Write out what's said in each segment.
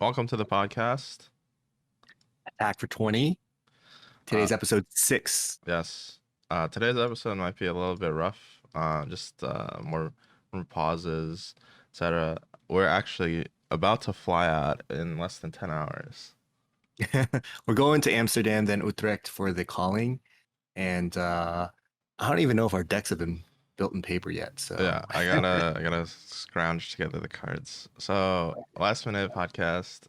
Welcome to the podcast. Attack for 20. Uh, Today's episode 6. yes. Today's episode might be a little bit rough. Just more pauses, etc. We're actually about to fly out in less than 10 hours. We're going to Amsterdam, then Utrecht for the calling. And I don't even know if our decks have been built in paper yet. Yeah, So, I gotta scrounge together the cards. So last minute podcast.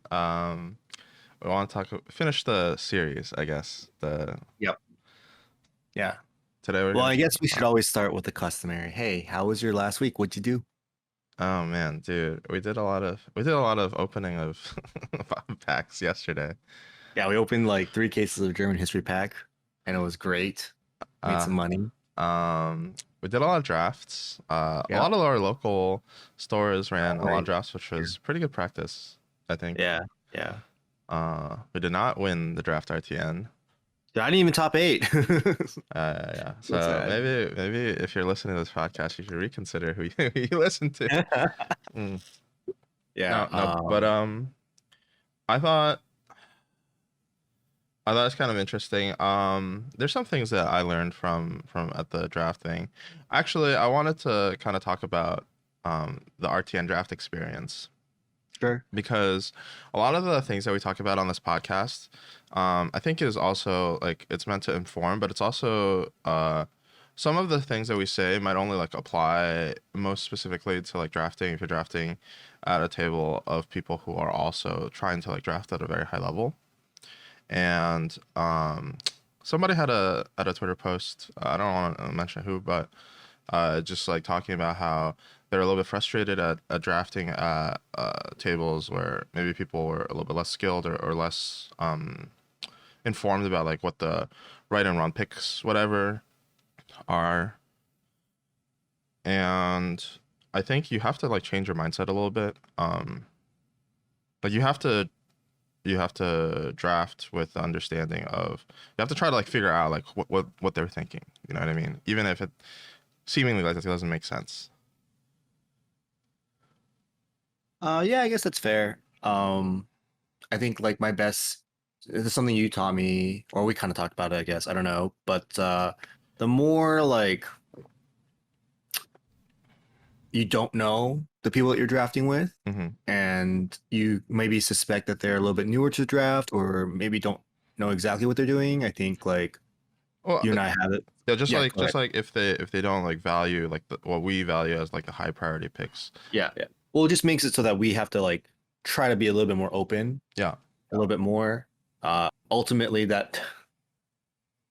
We want to finish the series, I guess. The yep. Yeah. Today we're Well, gonna I try guess to we should find. always start with the customary. Hey, how was your last week? What'd you do? Oh man, dude, we did a lot of opening of packs yesterday. Yeah, we opened like 3 cases of German history pack, and it was great. Made Uh, some money. we did a lot of drafts. A Yeah. lot of our local stores ran a lot of Right. drafts, which was pretty good practice, I think. Yeah. Yeah. We did not win the draft RTN. I didn't even top 8. Yeah. So So sad. maybe if you're listening to this podcast, you should reconsider who you listen to. Mm. Yeah. No, but I thought it's kind of interesting. There's some things that I learned from at the draft thing. Actually, I wanted to kind of talk about the RTN draft experience Sure. because a lot of the things that we talk about on this podcast, I think is also like it's meant to inform, but it's also some of the things that we say might only like apply most specifically to like drafting if you're drafting at a table of people who are also trying to like draft at a very high level. And somebody had a Twitter post. I don't want to mention who, but just like talking about how they're a little bit frustrated at drafting at tables where maybe people were a little bit less skilled or less informed about like what the right and wrong picks, whatever, are. And I think you have to like change your mindset a little bit. Like you have to draft with the understanding of you have to try to like figure out like what they're thinking. You know what I mean? Even if it seemingly like it doesn't make sense. Yeah, I guess that's fair. I think like my best this is something you taught me, or we kind of talked about it, I guess. I don't know. But the more like you don't know the people that you're drafting with, Mm-hmm. and you maybe suspect that they're a little bit newer to the draft, or maybe don't know exactly what they're doing. I think like Well, you and I have it. yeah, Yeah, go just ahead. like if they don't like value like what we value as like the high priority picks. Yeah, yeah. Well, it just makes it so that we have to like try to be a little bit more open, Yeah. a little bit more. Ultimately, that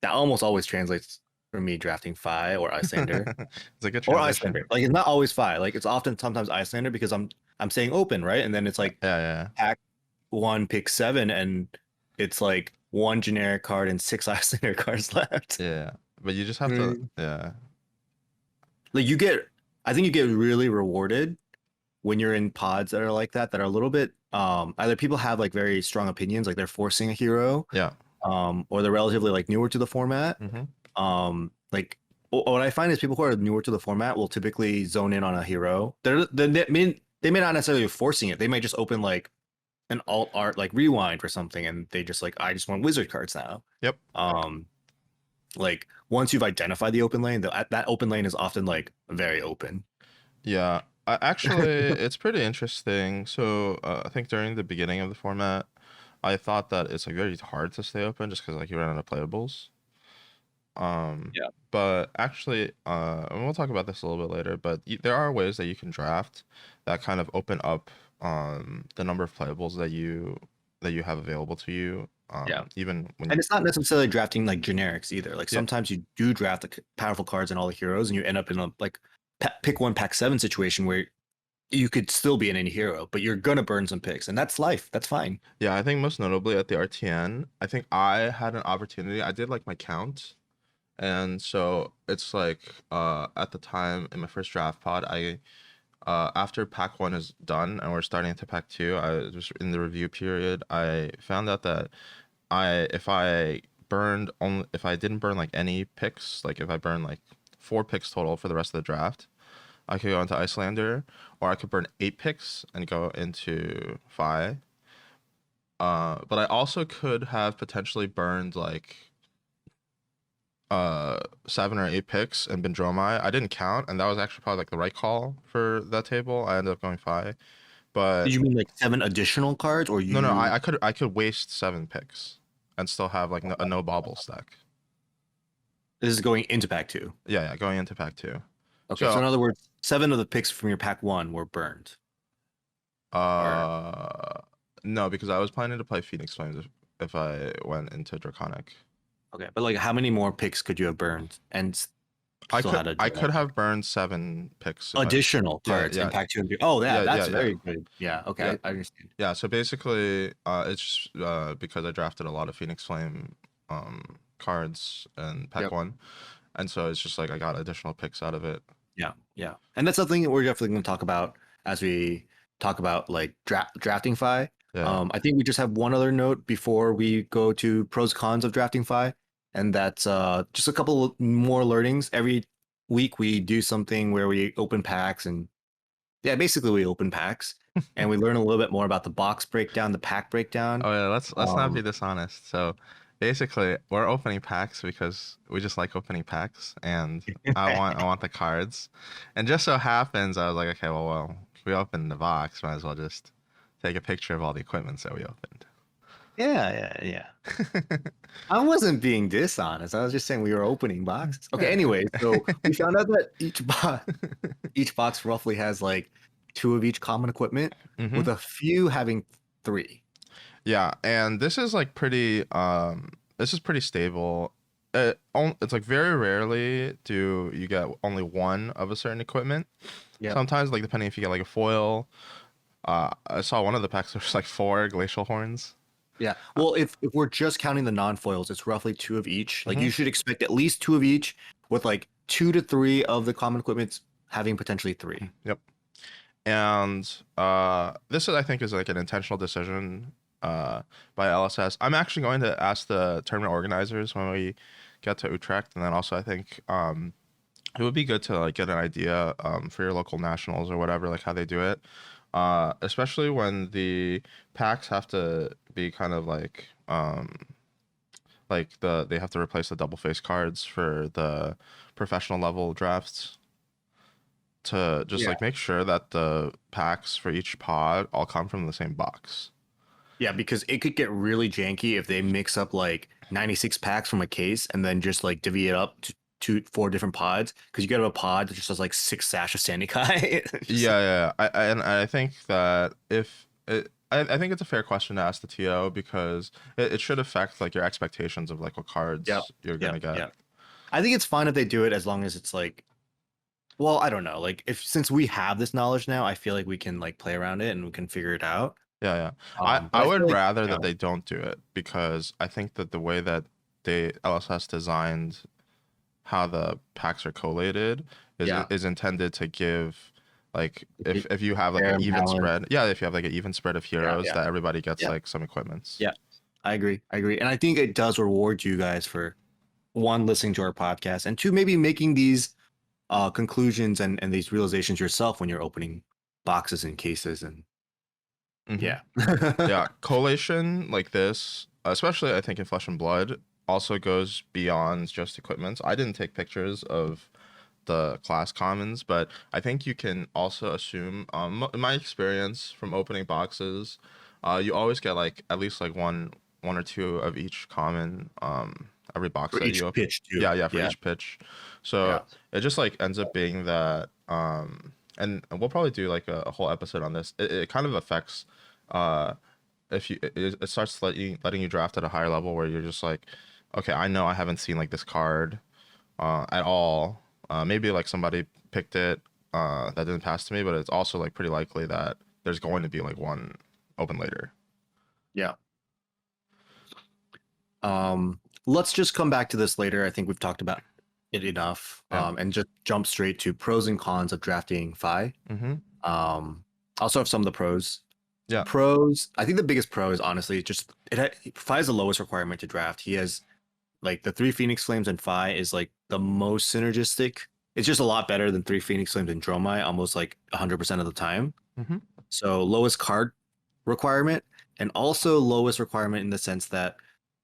almost always translates for me drafting Phi or Icelander It's a good or transition. Icelander. Like it's not always Phi. Like it's often sometimes Icelander because I'm saying open, right? And then it's like Yeah. pack 1, pick 7, and it's like one generic card and 6 Icelander cards left. Yeah. But you just have to. Mm. Yeah. Like I think you get really rewarded when you're in pods that are like that are a little bit either people have like very strong opinions, like they're forcing a hero, Yeah. or they're relatively like newer to the format. Mm-hmm. Like what I find is people who are newer to the format will typically zone in on a hero. They may not necessarily be forcing it. They might just open like an alt art like rewind or something, and they just like I just want wizard cards now. Yep. Like once you've identified the open lane, that open lane is often like very open. Yeah, actually, it's pretty interesting. So I think during the beginning of the format, I thought that it's like very hard to stay open just because like you run out of playables. Um, Yeah. but actually, and we'll talk about this a little bit later. But there are ways that you can draft that kind of open up the number of playables that you have available to you. Yeah. Even when And you it's not necessarily drafting like generics either. Like yeah sometimes you do draft like powerful cards and all the heroes, and you end up in a like pick 1, pack 7 situation where you could still be in any hero, but you're gonna burn some picks, and that's life. That's fine. yeah I think most notably at the RTN, I think I had an opportunity. I did like my count. And so it's like at the time in my first draft pod, I after pack one is done and we're starting to pack two, I was in the review period. I found out that if I didn't burn like any picks, like if I burned like 4 picks total for the rest of the draft, I could go into Icelander, or I could burn 8 picks and go into Phi. But I also could have potentially burned like 7 or 8 picks and been Dromai. I didn't count, and that was actually probably like the right call for that table. I ended up going 5. Did But you mean like 7 additional cards, or no, you? I could waste 7 picks and still have like a no bobble stack. This is going into pack 2. Yeah, going into pack 2. Okay, so So in other words, 7 of the picks from your pack 1 were burned. Or uh no, because I was planning to play Phoenix Flames if I went into Draconic. okay, but like how many more picks could you have burned and still had a I draw could check? have burned 7 picks if I Additional yeah, cards in yeah, pack 2 and 3. Oh, yeah, yeah, that's yeah, yeah. very good. Yeah, Yeah. okay, I understand. Yeah, so basically it's just because I drafted a lot of Phoenix Flame cards in pack Yep. 1. And so it's just like I got additional picks out of it. Yeah, yeah. And that's something that we're definitely going to talk about as we talk about like drafting Fi. Yeah. I think we just have one other note before we go to pros cons of drafting Fi, and that's just a couple more learnings. Every week we do something where we open packs, and yeah, basically we open packs and we learn a little bit more about the box breakdown, the pack breakdown. Oh yeah, let's not be Um, dishonest. So basically, we're opening packs because we just like opening packs, and I want the cards. And just so happens, I was like, okay, well, if we opened the box, might as well just take a picture of all the equipments that we opened. yeah, yeah, yeah. I wasn't being dishonest. I was just saying we were opening boxes. Okay, Yeah. anyway, so we found out that each box roughly has like 2 of each common equipment, Hmm. with a few having 3. Yeah, and this is pretty stable. It's like very rarely do you get only one of a certain equipment. Yep. Sometimes, like depending if you get like a foil. I saw one of the packs there was like 4 glacial horns. Yeah. Well, if we're just counting the non-foils, it's roughly 2 of each. Like Hmm. you should expect at least 2 of each, with like 2 to 3 of the common equipments having potentially 3. Yep. And this is I think is like an intentional decision by LSS. I'm actually going to ask the tournament organizers when we get to Utrecht, and then also I think it would be good to like get an idea for your local nationals or whatever, like how they do it. Especially when the packs have to be kind of like they have to replace the double face cards for the professional level drafts to just Yeah. like make sure that the packs for each pod all come from the same box. Yeah, because it could get really janky if they mix up like 96 packs from a case and then just like divvy it up to 4 different pods. Because you get a pod that just has like 6 Sash of Sandy Kai. It's just Yeah, like, yeah. And I think that if it, I think it's a fair question to ask the TO because it should affect like your expectations of like what yep, cards you're yep, gonna get. yep. I think it's fine if they do it as long as it's like, well, I don't know. Like if since we have this knowledge now, I feel like we can like play around it and we can figure it out. Yeah, yeah. But I I feel would like, rather that they don't do it because I think that the way that they LSS designed how the packs are collated yeah, is intended to give like it- if you have like fair an and even balanced. spread, yeah, if you have like an even spread of Yeah, heroes yeah, that everybody gets yeah, like some equipments. yeah. I agree. I agree. And I think it does reward you guys for, one, listening to our podcast, and 2, maybe making these conclusions and these realizations yourself when you're opening boxes and cases. And Hmm. yeah. Yeah, collation like this, especially I think in Flesh and Blood, also goes beyond just equipments. I didn't take pictures of the class commons, but I think you can also assume, in my experience from opening boxes, you always get like at least like one or two of each common every box For that each you open. pitch too. Yeah, yeah, for Yeah. each pitch. So Yeah. it just like ends up being that, and we'll probably do like a whole episode on this. It kind of affects, uh, if it starts letting you draft at a higher level where you're just like, okay, I know I haven't seen like this card at all. Maybe like somebody picked it that didn't pass to me, but it's also like pretty likely that there's going to be like one open later. Yeah. Let's just come back to this later. I think we've talked about it enough. Yeah. And just jump straight to pros and cons of drafting Fi. Mm-hmm. I'll start with some of the pros. Yeah. Pros, I think the biggest pro is honestly just Fi is the lowest requirement to draft. He has like the 3 Phoenix Flames and Fi is like the most synergistic. It's just a lot better than 3 Phoenix Flames and Dromai almost like 100% of the time. Mm-hmm. So lowest card requirement. and also lowest requirement in the sense that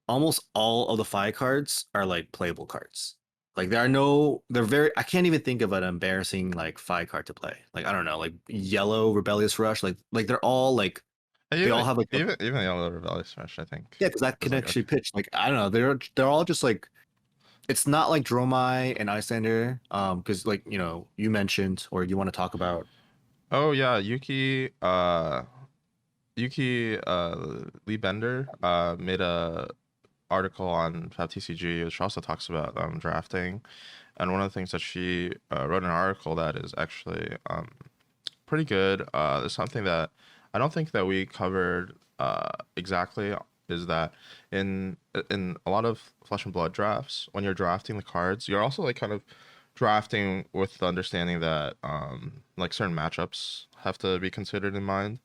almost all of the Fi cards are like playable cards. Like there are no, they're very. I can't even think of an embarrassing like Fi card to play. Like I don't know, like Yellow Rebellious Rush. Like they're all like they all Even have like a, even Yellow Rebellious Smash, I think, yeah, because that is can like actually okay. pitch. Like I don't know, they're all just like it's not like Dromai and Icelander. Because like you mentioned or you want to talk about. Oh yeah, Yuki Lee Bender made a article on FabTCG, which also talks about drafting. And one of the things that she wrote an article that is actually pretty good. Is something that I don't think that we covered exactly. Is that in a lot of Flesh and Blood drafts, when you're drafting the cards, you're also like kind of drafting with the understanding that like certain matchups have to be considered in mind,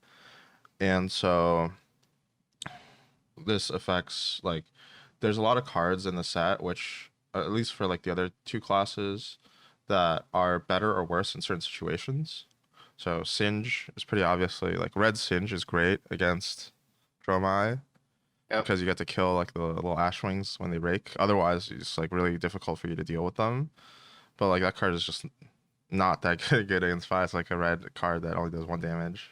and so this affects like there's a lot of cards in the set which at least for like the other two classes that are better or worse in certain situations. So Singe is pretty obviously like red Singe is great against Dromai Yep. because you get to kill like the little ash wings when they rake. Otherwise, it's like really difficult for you to deal with them. But like that card is just not that good against fire. It's like a red card that only does one damage.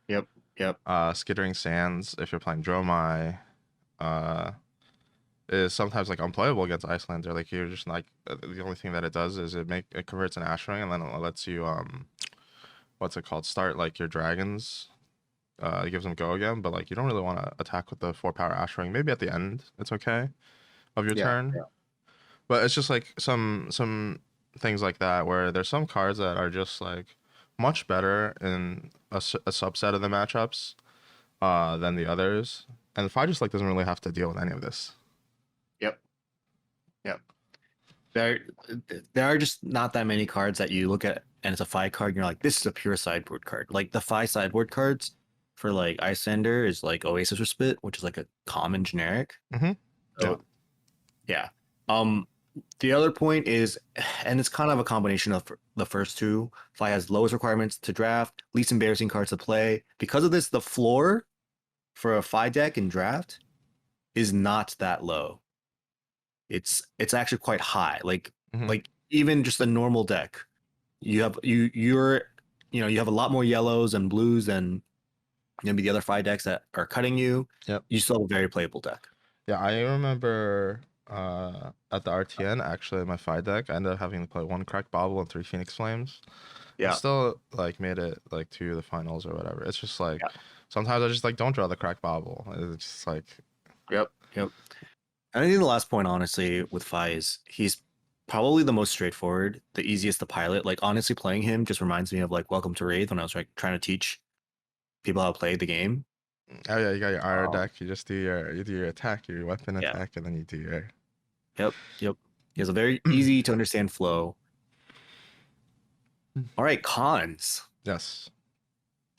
Yep. Yep. Skittering Sands, if you're playing Dromai, uh, is sometimes like unplayable against Icelander. Like you're just like the only thing that it does is it converts an Ashwing and then it lets you what's it called, start like your dragons. It gives them go again, but like you don't really want to attack with the 4 power Ashwing. Maybe at the end it's okay of your Yeah. turn, Yeah. but it's just like some things like that where there's some cards that are just like much better in a subset of the matchups than the others, and the fight just like doesn't really have to deal with any of this. Yep. Yep. There, there are just not that many cards that you look at and it's a Fi card and you're like, this is a pure sideboard card. Like the Fi sideboard cards for like Icelander is like Oasis or Spit, which is like a common generic. Mm-hmm. Yeah. So yeah. Um, the other point is, and it's kind of a combination of the first two. Fi has lowest requirements to draft, least embarrassing cards to play. Because of this, the floor for a Fi deck in draft is not that low. It's actually quite high. Mm-hmm. Like even just a normal deck, you have a lot more yellows and blues than maybe the other five decks that are cutting you. Yep. You still have a very playable deck. Yeah, I remember at the RTN actually in my five deck I ended up having to play one Cracked Bobble and three Phoenix Flames. I Yeah, still like made it like to the finals or whatever. It's just like yeah, sometimes I just like don't draw the Cracked Bobble. It's just like yep, yep. And I think the last point, honestly, with Fi is he's probably the most straightforward, the easiest to pilot. Like honestly, playing him just reminds me of like Welcome to Wraith when I was like trying to teach people how to play the game. oh yeah, you got your IR Um, deck. You do your attack, your weapon yeah, attack, and then you do your yep, yep. He has a very easy to understand flow. All right, cons. yes,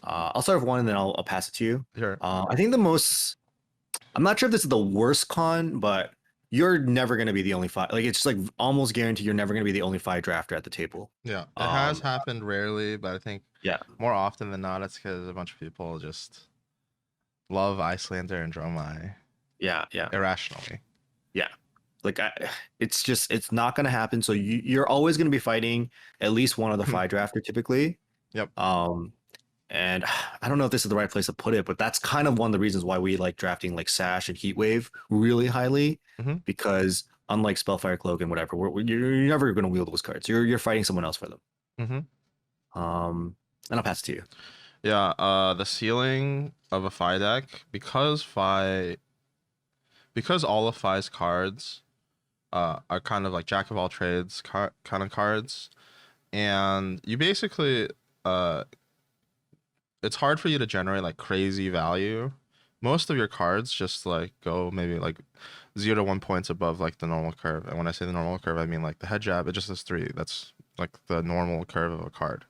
I'll start with one and then I'll pass it to you. sure. I think the most, I'm not sure if this is the worst con, but you're never going to be the only five. Like, it's just like almost guaranteed you're never going to be the only five drafter at the table. Yeah, it has Um, happened rarely, but I think yeah, more often than not, it's because a bunch of people just love Icelander and Dromai yeah, yeah, irrationally. yeah. Like, it's not going to happen. So you're always going to be fighting at least one of the five drafter typically. Yep. Um, And I don't know if this is the right place to put it, but that's kind of one of the reasons why we like drafting like Sash and Heatwave really highly, Mm-hmm. because unlike Spellfire Cloak and whatever, you're never going to wield those cards. You're fighting someone else for them. Mm-hmm. And I'll pass it to you. Yeah. The ceiling of a Fi deck because all of Fi's cards are kind of like jack of all trades kind of cards, and you basically uh it's hard for you to generate like crazy value. Most of your cards just like go maybe like 0 to 1 points above like the normal curve. And when I say the normal curve, I mean like the head jab, it just has three. That's like the normal curve of a card.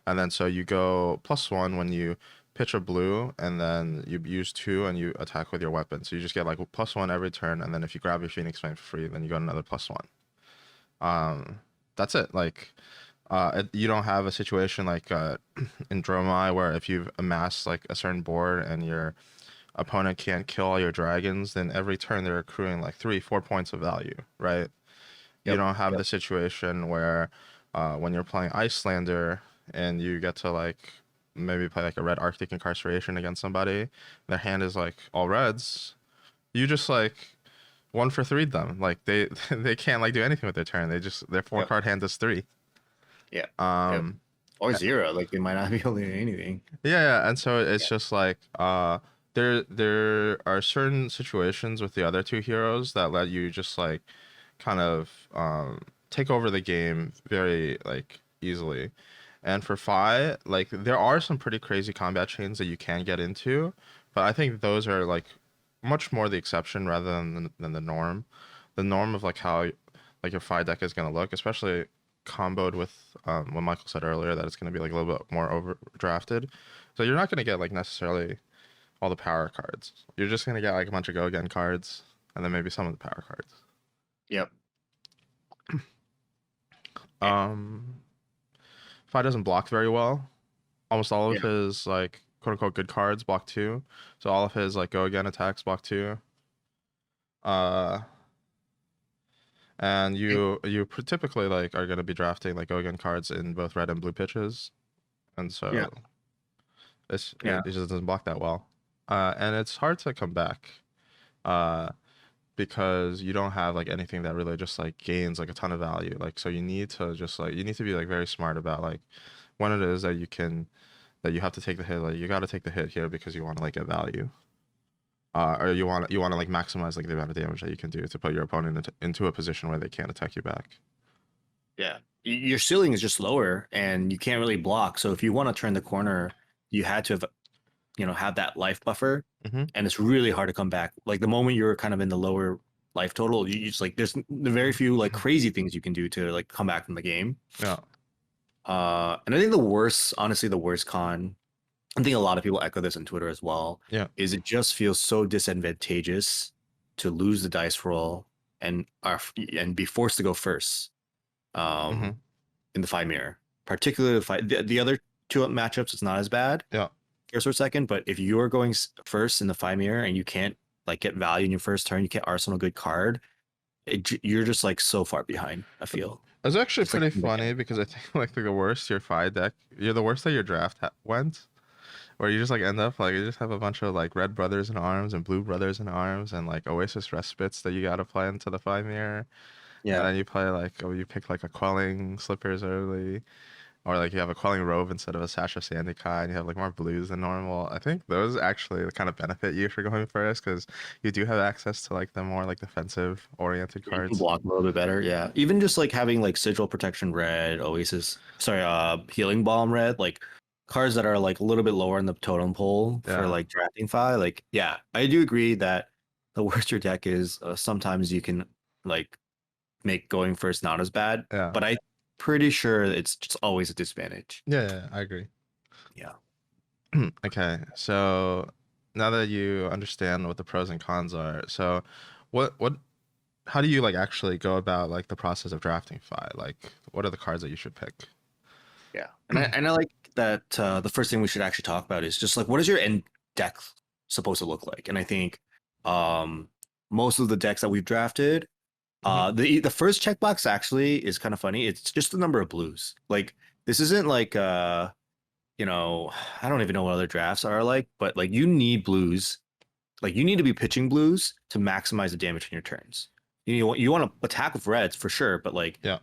And then so you go +1 when you pitch a blue, and then you use two and you attack with your weapon. So you just get like +1 every turn, and then if you grab your Phoenix Flame for free, then you got another +1. That's it. Like you don't have a situation like in Dromai where if you've amassed like a certain board and you're opponent can't kill all your dragons, then every turn they're accruing like 3, 4 points of value, right? You Yep. don't have Yep. the situation where when you're playing Icelander and you get to like maybe play like a red Arctic Incarceration against somebody, their hand is like all reds, you just like 1 for 3 them. Like they they can't like do anything with their turn. Their four Yep. card hand is 3. Yeah. Yep. Um Or zero. Like they might not be able to do anything. yeah, and so it's Yeah. just like there are certain situations with the other two heroes that let you just like kind of take over the game very like easily. And for Fi, like there are some pretty crazy combat chains that you can get into, but I think those are like much more the exception rather than the norm. The norm of like how like your Fi deck is gonna look, especially comboed with what Michael said earlier that it's gonna be like a little bit more overdrafted. So you're not gonna get like necessarily all the power cards. You're just gonna get like a bunch of go again cards and then maybe some of the power cards. Yep. Um, Fi doesn't block very well. Almost all of Yeah. his like quote unquote good cards block 2. So all of his like go again attacks block 2. Uh, and typically like are gonna be drafting like go again cards in both red and blue pitches, and Yeah. so Yeah. it just doesn't block that well. And it's hard to come back. Uh, because you don't have like anything that really just like gains like a ton of value. Like so you need to just like you need to be like very smart about like when it is that you have to take the hit. Like you got to take the hit here because you want to like get value. Or you want to like maximize like the amount of damage that you can do to put your opponent into a position where they can't attack you back. Yeah. Your ceiling is just lower and you can't really block. So if you want to turn the corner, you had to have, have that life buffer. Mm-hmm. And it's really hard to come back. Like the moment you're kind of in the lower life total, you just like there's very few like crazy things you can do to like come back from the game. Yeah. And I think honestly, the worst con, I think a lot of people echo this on Twitter as well, Yeah. is it just feels so disadvantageous to lose the dice roll and be forced to go first. Mm-hmm. In the five mirror, particularly the other two matchups, it's not as bad. Yeah. First or second, but if you're going first in the five mirror and you can't like get value in your first turn, you can't arsenal a good card. You're just like so far behind. I feel It's actually it's like pretty funny because I think like the worst your Fi deck, you're the worst that your draft went, where you just like end up like you just have a bunch of like red brothers in arms and blue brothers in arms and like Oasis respites that you gotta play into the 5 mirror. And yeah. then you play like, oh, you pick like a quelling slippers early, or like you have a quelling robe instead of a Sasha Sandikai, and you have like more blues than normal. I think those actually kind of benefit you for going first because you do have access to like the more like defensive oriented You can cards. block a little bit better. Yeah. Even just like having like Sigil Protection red, Healing Balm red, like cards that are like a little bit lower in the totem pole for Yeah, like drafting five. Like, yeah, I do agree that the worse your deck is, sometimes you can like make going first not as bad, yeah, but I'm pretty sure it's just always a disadvantage. yeah. I agree. Yeah. Okay, so now that you understand what the pros and cons are, so what how do you like actually go about like the process of drafting Fi? Like, what are the cards that you should pick? Yeah. And I like that the first thing we should actually talk about is just like what is your end deck supposed to look like? And I think um most of the decks that we've drafted, Hmm. the first checkbox actually is kind of funny. It's just the number of blues. Like this isn't like I don't even know what other drafts are like, but like you need blues. Like you need to be pitching blues to maximize the damage in your turns. You want to attack with reds for sure, but like Yeah.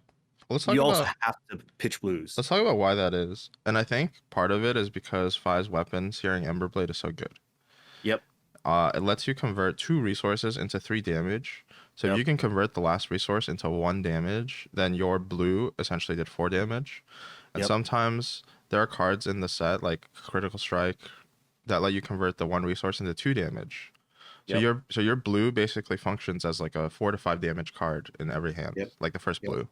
Well, you also have to pitch blues. let's talk about why that is. And I think part of it is because Fi's weapon, Searing Emberblade, is so good. Yep. It lets you convert 2 resources into 3 damage. So if Yep. you can convert the last resource into 1 damage, then your blue essentially did 4 damage. And Yep. sometimes there are cards in the set like Critical Strike that let you convert the 1 resource into 2 damage. So Yep. your blue basically functions as like a 4 to 5 damage card in every hand, Yep. like the first Yep. blue.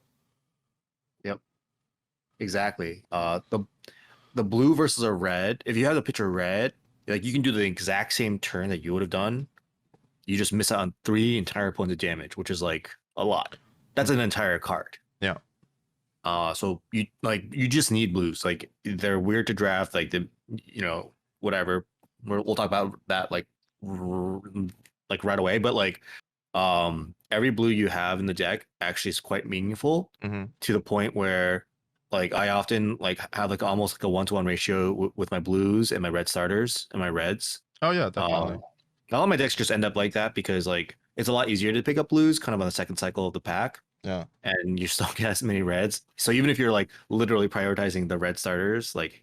Yep. Exactly. The blue versus a red. If you have the picture red, like you can do the exact same turn that you would have done. You just miss out on 3 entire points of damage, which is like a lot. That's an entire card. Yeah. So you just need blues. Like they're weird to draft. Like whatever. We'll talk about that like like right away, but like every blue you have in the deck actually is quite meaningful Mm-hmm. to the point where like I often like have like almost like a 1-to-1 ratio with my blues and my red starters and my reds. Oh yeah, definitely. um all my decks just end up like that because like it's a lot easier to pick up blues kind of on the second cycle of the pack, Yeah. and you still get as many reds. So even if you're like literally prioritizing the red starters, like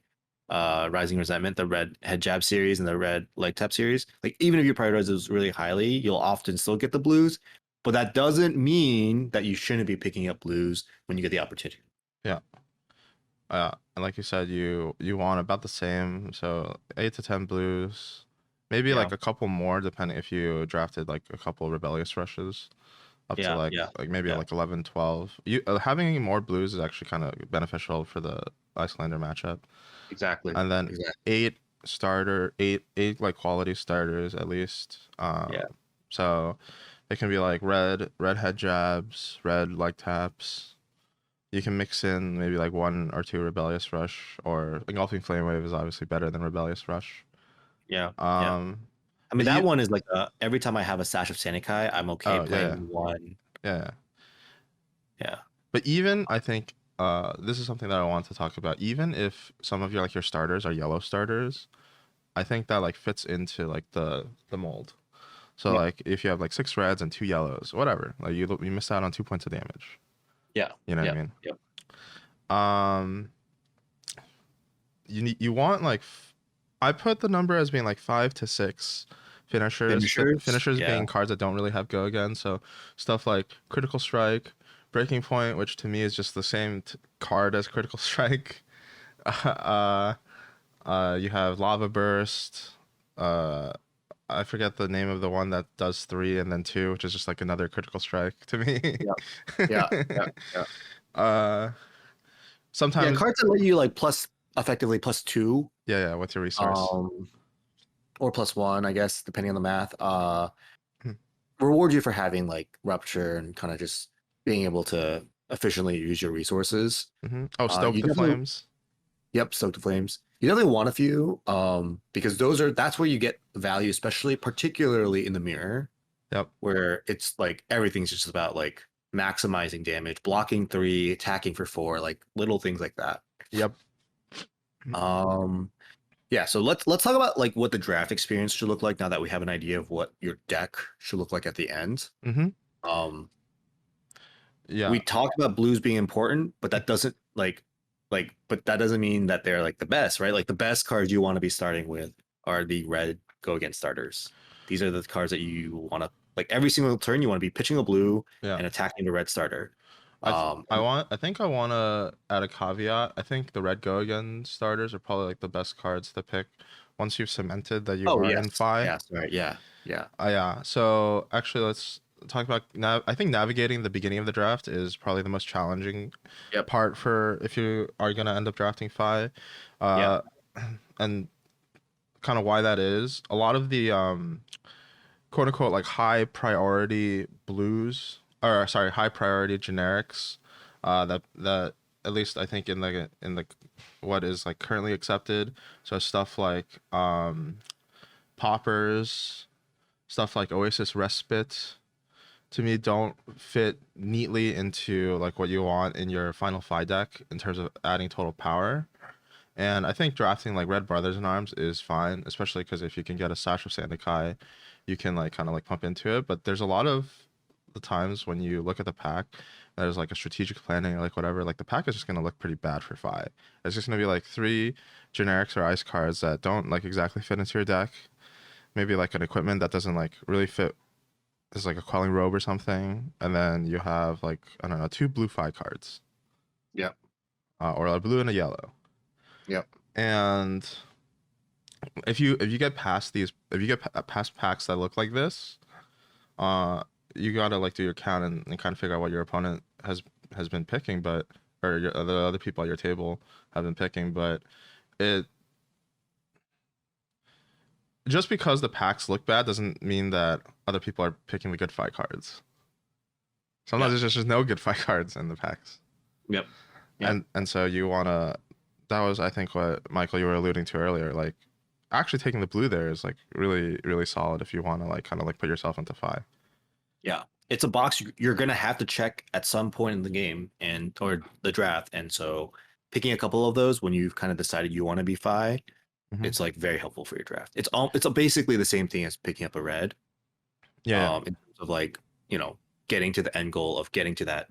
Rising Resentment, the red head jab series, and the red leg tap series, like even if you prioritize those really highly, you'll often still get the blues. But that doesn't mean that you shouldn't be picking up blues when you get the opportunity. Yeah. And like you said, you want about the same, so 8 to 10 blues, maybe Yeah, like a couple more depending if you drafted like a couple rebellious rushes up to yeah, yeah, like maybe yeah. like 11, 12. You having more blues is actually kind of beneficial for the Icelander matchup. Exactly. And then Exactly. eight like quality starters at least. Yeah. So it can be like red head jabs, red leg taps. You can mix in maybe like one or two Rebellious Rush, or Engulfing Flame Wave is obviously better than Rebellious Rush. Yeah. Yeah. Um, I mean, but that you, one is like every time I have a Sash of Sanikai, I'm okay oh yeah, playing one. yeah, yeah. Yeah. But even I think this is something that I want to talk about. Even if some of your starters are yellow starters, I think that like fits into like the mold. So Yeah. like if you have like 6 reds and 2 yellows, whatever, like you missed out on 2 points of damage. Yeah. You know what Yeah. I mean? Yeah. Um, you want like I put the number as being like 5 to 6 finishers. Finishers. Finishers Yeah. being cards that don't really have go again. So stuff like Critical Strike, Breaking Point, which to me is just the same card as Critical Strike. uh, you have Lava Burst. Uh, I forget the name of the one that does 3 and then 2, which is just like another Critical Strike to me. Yeah. Yeah. Yeah. Yeah. uh, Yeah. sometimes, Cards that let you like plus effectively +2, yeah, with your resource. um, or +1, I guess, depending on the math. Hmm. Reward you for having like rupture and kind of just being able to efficiently use your resources. Oh, Stoke You the definitely, Flames. yep, Soak the Flames. You definitely want a few, because that's where you get value, especially particularly in the mirror, Yep. where it's like everything's just about like maximizing damage, blocking 3, attacking for 4, like little things like that. Yep. Um, yeah, so let's talk about like what the draft experience should look like now that we have an idea of what your deck should look like at the end. Mm-hmm. Um, Yeah. we talked about blues being important, but that doesn't but that doesn't mean that they're like the best, right? Like the best cards you want to be starting with are the red go against starters. These are the cards that you want to like every single turn you want to be pitching a blue Yeah. and attacking the red starter. I think I want to add a caveat. I think the red go again starters are probably like the best cards to pick once you've cemented that you Oh are yes, in Phi. yes, right, yeah, yeah, Yeah. So actually, let's talk about now. I think navigating the beginning of the draft is probably the most challenging yep, part for if you are gonna end up drafting Phi, yeah, uh, and kind of why that is. A lot of the quote unquote like high priority blues, or sorry, high priority generics, that at least I think in the what is like currently accepted. So stuff like poppers, stuff like Oasis Respite, to me don't fit neatly into like what you want in your final Phi deck in terms of adding total power. And I think drafting like Red Brothers in Arms is fine, especially because if you can get a Sash of Sandakai, you can like kind of like pump into it. But there's a lot of the times when you look at the pack, there's like a strategic planning or like whatever, like the pack is just gonna look pretty bad for Fi. It's just gonna be like 3 generics or ice cards that don't like exactly fit into your deck. Maybe like an equipment that doesn't like really fit is like a quelling robe or something, and then you have like I don't know 2 blue 5 cards, yep, or a blue and a yellow. yep, And if you get past these, if you get past packs that look like this, uh, you gotta like do your count and kind of figure out what your opponent has been picking, but or the other people at your table have been picking, but it just because the packs look bad doesn't mean that other people are picking the good fight cards. Sometimes yeah, there's just no good fight cards in the packs, yep, yep, and so you wanna. That was I think what Michael you were alluding to earlier, like actually taking the blue there is like really really solid if you want to like kind of like put yourself into fi. Yeah, it's a box you're gonna have to check at some point in the game and or the draft, and so picking a couple of those when you've kind of decided you want to be fi, Hmm. it's like very helpful for your draft. It's basically the same thing as picking up a red, Yeah, in terms of like getting to the end goal of getting to that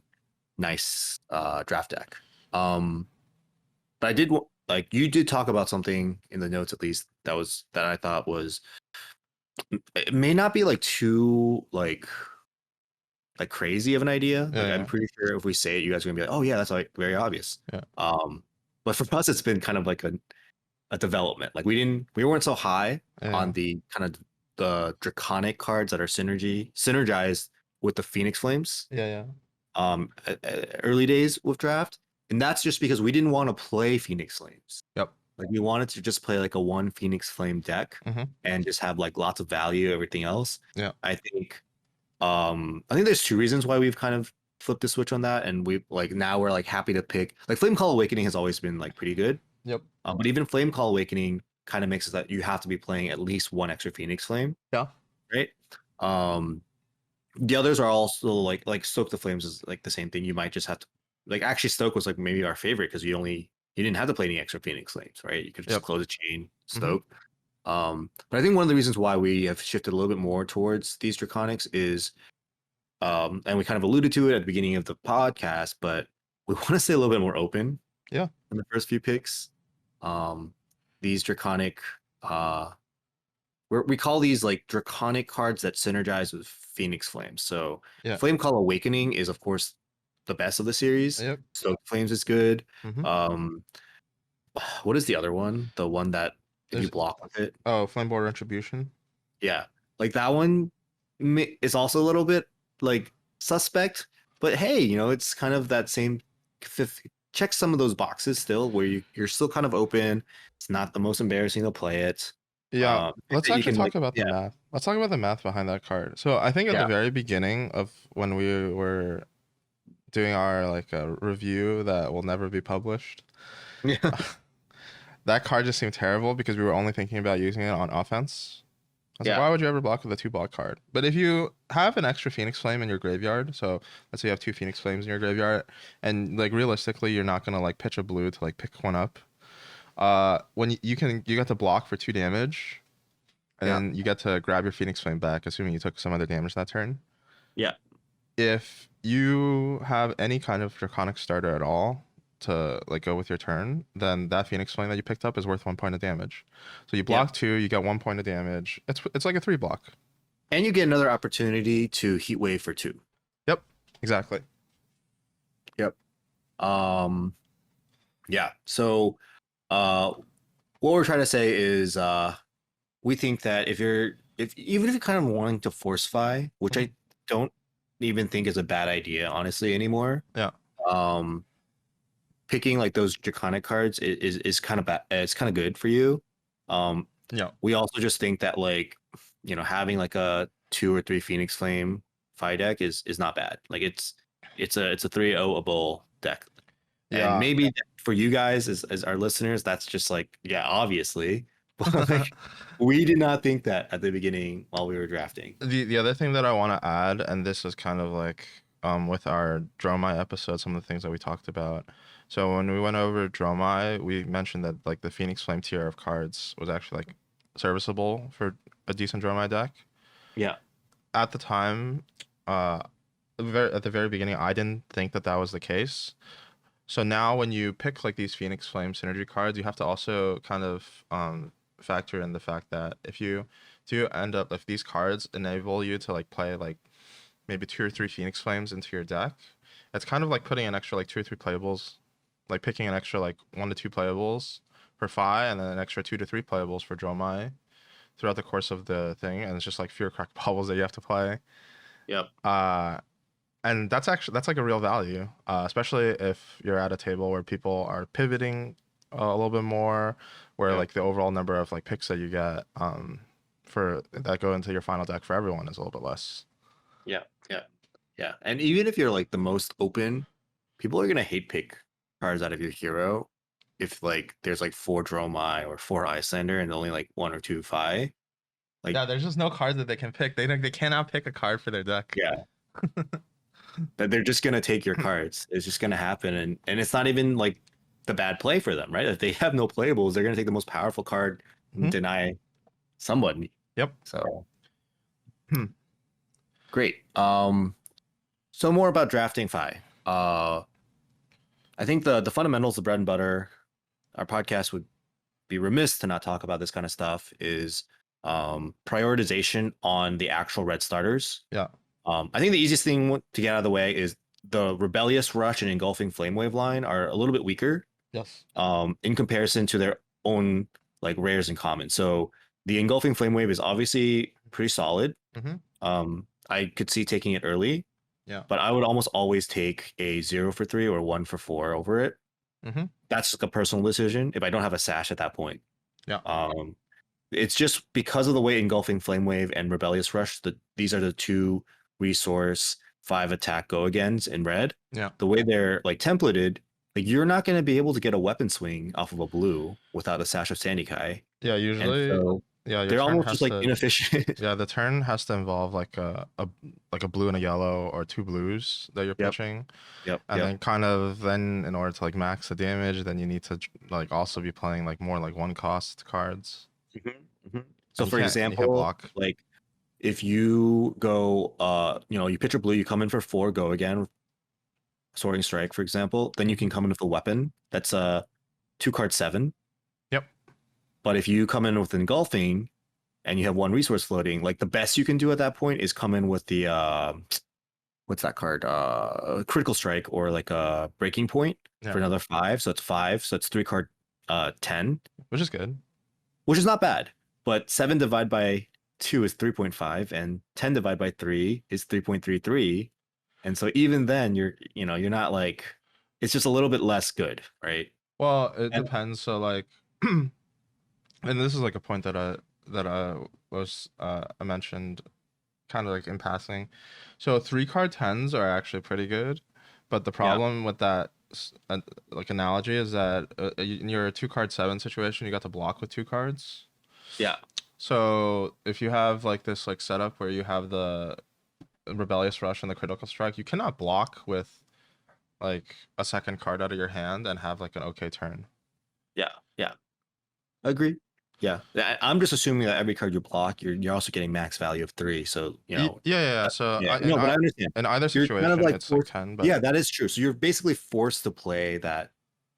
nice draft deck. Um, but I did like you did talk about something in the notes at least that I thought was it may not be like too like crazy of an idea. yeah, Like I'm yeah, pretty sure if we say it, you guys are gonna be like, oh yeah, that's like very obvious. yeah, Um, but for us, it's been kind of like a development. Like we weren't so high yeah, on the kind of the draconic cards that are synergized with the Phoenix Flames. yeah, yeah. Early days with draft, and that's just because we didn't want to play Phoenix Flames. Yep. Like we wanted to just play like a one Phoenix Flame deck Hmm. and just have like lots of value, everything else. Yeah. I think I think there's two reasons why we've kind of flipped the switch on that, and we like now we're like happy to pick like Flame Call Awakening has always been like pretty good, Yep. but even Flame Call Awakening kind of makes it that you have to be playing at least one extra Phoenix Flame, Yeah. right? Um, the others are also like Stoke the Flames is like the same thing. You might just have to like actually Stoke was like maybe our favorite because you didn't have to play any extra Phoenix Flames, right? You could just Yep. close a chain, Hmm. Stoke. But I think one of the reasons why we have shifted a little bit more towards these Draconics is and we kind of alluded to it at the beginning of the podcast, but we want to stay a little bit more open Yeah. in the first few picks. Um, these draconic, uh, we call these like draconic cards that synergize with Phoenix Flames. So Yeah. Flame Call Awakening is of course the best of the series. Yep. Stoke Flames is good. Hmm. Um, what is the other one? The one that if you There's block with it, Flameboard Retribution. yeah, like that one is also a little bit like suspect, but hey, it's kind of that same fifth. Check some of those boxes still where you're still kind of open. It's not the most embarrassing to play it. Yeah. Let's You actually can talk like about the yeah, math. Let's talk about the math behind that card. So I think at the yeah, very beginning of when we were doing our like a review that will never be published, yeah, that card just seemed terrible because we were only thinking about using it on offense. I was like, yeah, why would you ever block with a two block card? But if you have an extra Phoenix Flame in your graveyard, so let's say you have two Phoenix Flames in your graveyard, and like realistically, you're not gonna like pitch a blue to like pick one up. When you get to block for 2 damage, and yeah, then you get to grab your Phoenix Flame back, assuming you took some other damage that turn. yeah, If you have any kind of Draconic starter at all to like go with your turn, then that Phoenix Flame that you picked up is worth 1 point of damage. So you yeah. block two, you get 1 point of damage. It's like a 3 block. And you get another opportunity to Heat Wave for 2. Yep, exactly. Yep. Um, yeah. So, what we're trying to say is, we think that if even if you're kind of wanting to force-fi, which Mhm. I don't even think is a bad idea, honestly, anymore. Yeah, Um, picking like those draconic cards is kind of bad. It's kind of good for you. Um, yeah, we also just think that like having like a 2 or 3 Phoenix Flame Fi deck is not bad. Like it's a 3-0-able deck, and yeah. maybe for you guys as our listeners, that's just like yeah, obviously, but like we did not think that at the beginning while we were drafting. The other thing that I want to add, and this is kind of like with our Dromai episode, some of the things that we talked about. So when we went over Dromai, we mentioned that like the Phoenix Flame tier of cards was actually like serviceable for a decent Dromai deck. Yeah, At the time, uh, at the very beginning, I didn't think that that was the case. So now when you pick like these Phoenix Flame synergy cards, you have to also kind of factor in the fact that if you do end up if these cards enable you to like play like maybe 2 or 3 Phoenix Flames into your deck, it's kind of like putting an extra like 2 or 3 playables, like picking an extra like 1 to 2 playables for Fi and then an extra 2 to 3 playables for Dromai throughout the course of the thing, and it's just like fewer cracked bubbles that you have to play. yep, Uh, and that's like a real value, especially if you're at a table where people are pivoting a little bit more, where yep, like the overall number of like picks that you get for that go into your final deck for everyone is a little bit less. yeah, yeah, yeah. And even if you're like the most open, people are gonna hate pick cards out of your hero if like there's like 4 Dromai or 4 Iyslander and only like 1 or 2 Fi. Like Yeah, there's just no cards that they can pick. They cannot pick a card for their deck. yeah, that they're just gonna take your cards. It's just gonna happen, and it's not even like the bad play for them, right? If they have no playables, they're gonna take the most powerful card and Mhm. deny someone. Yep. So Hmm. great. So more about drafting Fi. I think the fundamentals, the bread and butter, our podcast would be remiss to not talk about this kind of stuff is prioritization on the actual red starters. Yeah. I think the easiest thing to get out of the way is the Rebellious Rush and Engulfing Flamewave line are a little bit weaker Yes. in comparison to their own like rares and commons. So the Engulfing Flamewave is obviously pretty solid. Mm-hmm. I could see taking it early, Yeah. but I would almost always take a 0 for 3 or 1 for 4 over it. Mm-hmm. That's like a personal decision if I don't have a sash at that point. Yeah. It's just because of the way Engulfing Flamewave and Rebellious Rush, these are the 2 resource 5 attack go agains in red. Yeah. The way they're like templated, like you're not going to be able to get a weapon swing off of a blue without a sash of Sandy Kai. Yeah. And Usually. so Yeah. Your they're turn almost has just like to. inefficient. Yeah, the turn has to involve like a blue and a yellow or 2 blues that you're Yep. pitching. Yep. And then kind of then in order to like max the damage, then you need to like also be playing like more like 1 cost cards. So And for you hit example, block. like if you go you pitch a blue, you come in for 4 go again with Soaring Strike, for example, then you can come in with a weapon that's a 2 card 7. Yep. But if you come in with Engulfing and you have 1 resource floating, like the best you can do at that point is come in with the what's that card? Critical Strike or like a Breaking Point Yeah. for another 5. So it's 5. So it's 3 card 10. Which is good. Which is not bad. But 7 divided by 2 is 3.5, and 10 divided by 3 is 3.33. And so even then you're not like, it's just a little bit less good, right? Well, it depends. So like and this is like a point that I mentioned kind of like in passing. So 3 card 10s are actually pretty good, but the problem with that like analogy is that in your 2 card 7 situation, you got to block with 2 cards. Yeah. So if you have like this like setup where you have the Rebellious Rush and the Critical Strike, you cannot block with like a second card out of your hand and have like an okay turn. Yeah. Agree. Yeah. I'm just assuming that every card you block, you're also getting max value of 3. So, Yeah. So but I understand. in either You're situation, kind of like it's like 10. But yeah, that is true. So you're basically forced to play that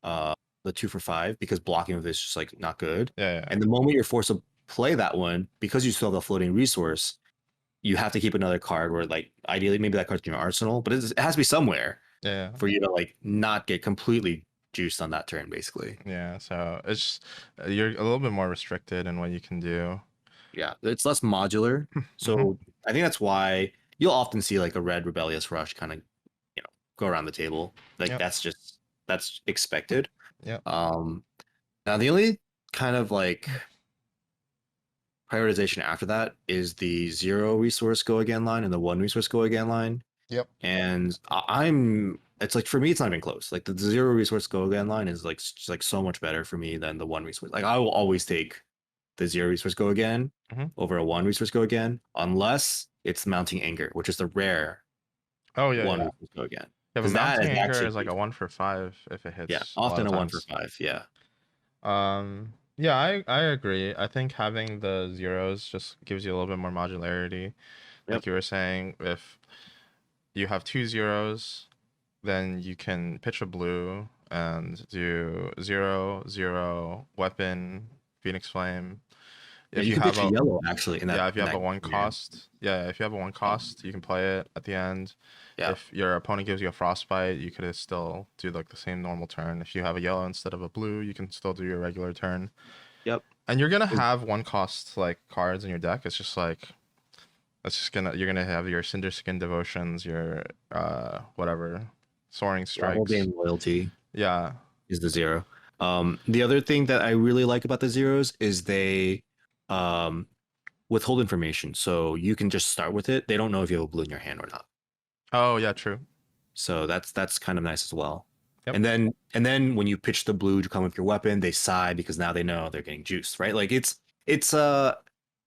the 2 for 5 because blocking with it is just like not good. Yeah. And the moment you're forced to play that one, because you still have a floating resource, you have to keep another card where like ideally maybe that card's in your arsenal, but it has to be somewhere Yeah. for you to like not get completely juiced on that turn, basically. Yeah. So it's just, you're a little bit more restricted in what you can do. Yeah, it's less modular. So I think that's why you'll often see like a red Rebellious Rush kind of, go around the table. Like that's expected. Yeah. Now the only kind of like prioritization after that is the 0 resource go again line and the 1 resource go again line. Yep. And it's like for me, it's not even close. Like the 0 resource go again line is like so much better for me than the 1 resource. Like I will always take the 0 resource go again over a 1 resource go again, unless it's Mounting Anger, which is the rare 1 resource go again. Yeah, but Mounting Anger is like a 1 for 5 if it hits. Yeah, often a 1 for 5. Yeah. Yeah, I agree. I think having the zeros just gives you a little bit more modularity. Like you were saying, if you have 2 zeros, then you can pitch a blue and do 0, 0, weapon, Phoenix Flame. If you have a yellow, actually, in that, if you have a 1 cost, if you have a 1 cost, you can play it at the end. Yeah. If your opponent gives you a frostbite, you could still do like the same normal turn. If you have a yellow instead of a blue, you can still do your regular turn. Yep. And you're gonna have 1 cost like cards in your deck. It's just like you're gonna have your Cinderskin Devotions, your whatever, Soaring Strikes. Rival Game Loyalty. Yeah. Is the 0. The other thing that I really like about the zeros is they withhold information, so you can just start with it. They don't know if you have a blue in your hand or not. Oh yeah, true. So that's kind of nice as well. Yep. And then when you pitch the blue to come with your weapon, they sigh because now they know they're getting juiced, right? Like it's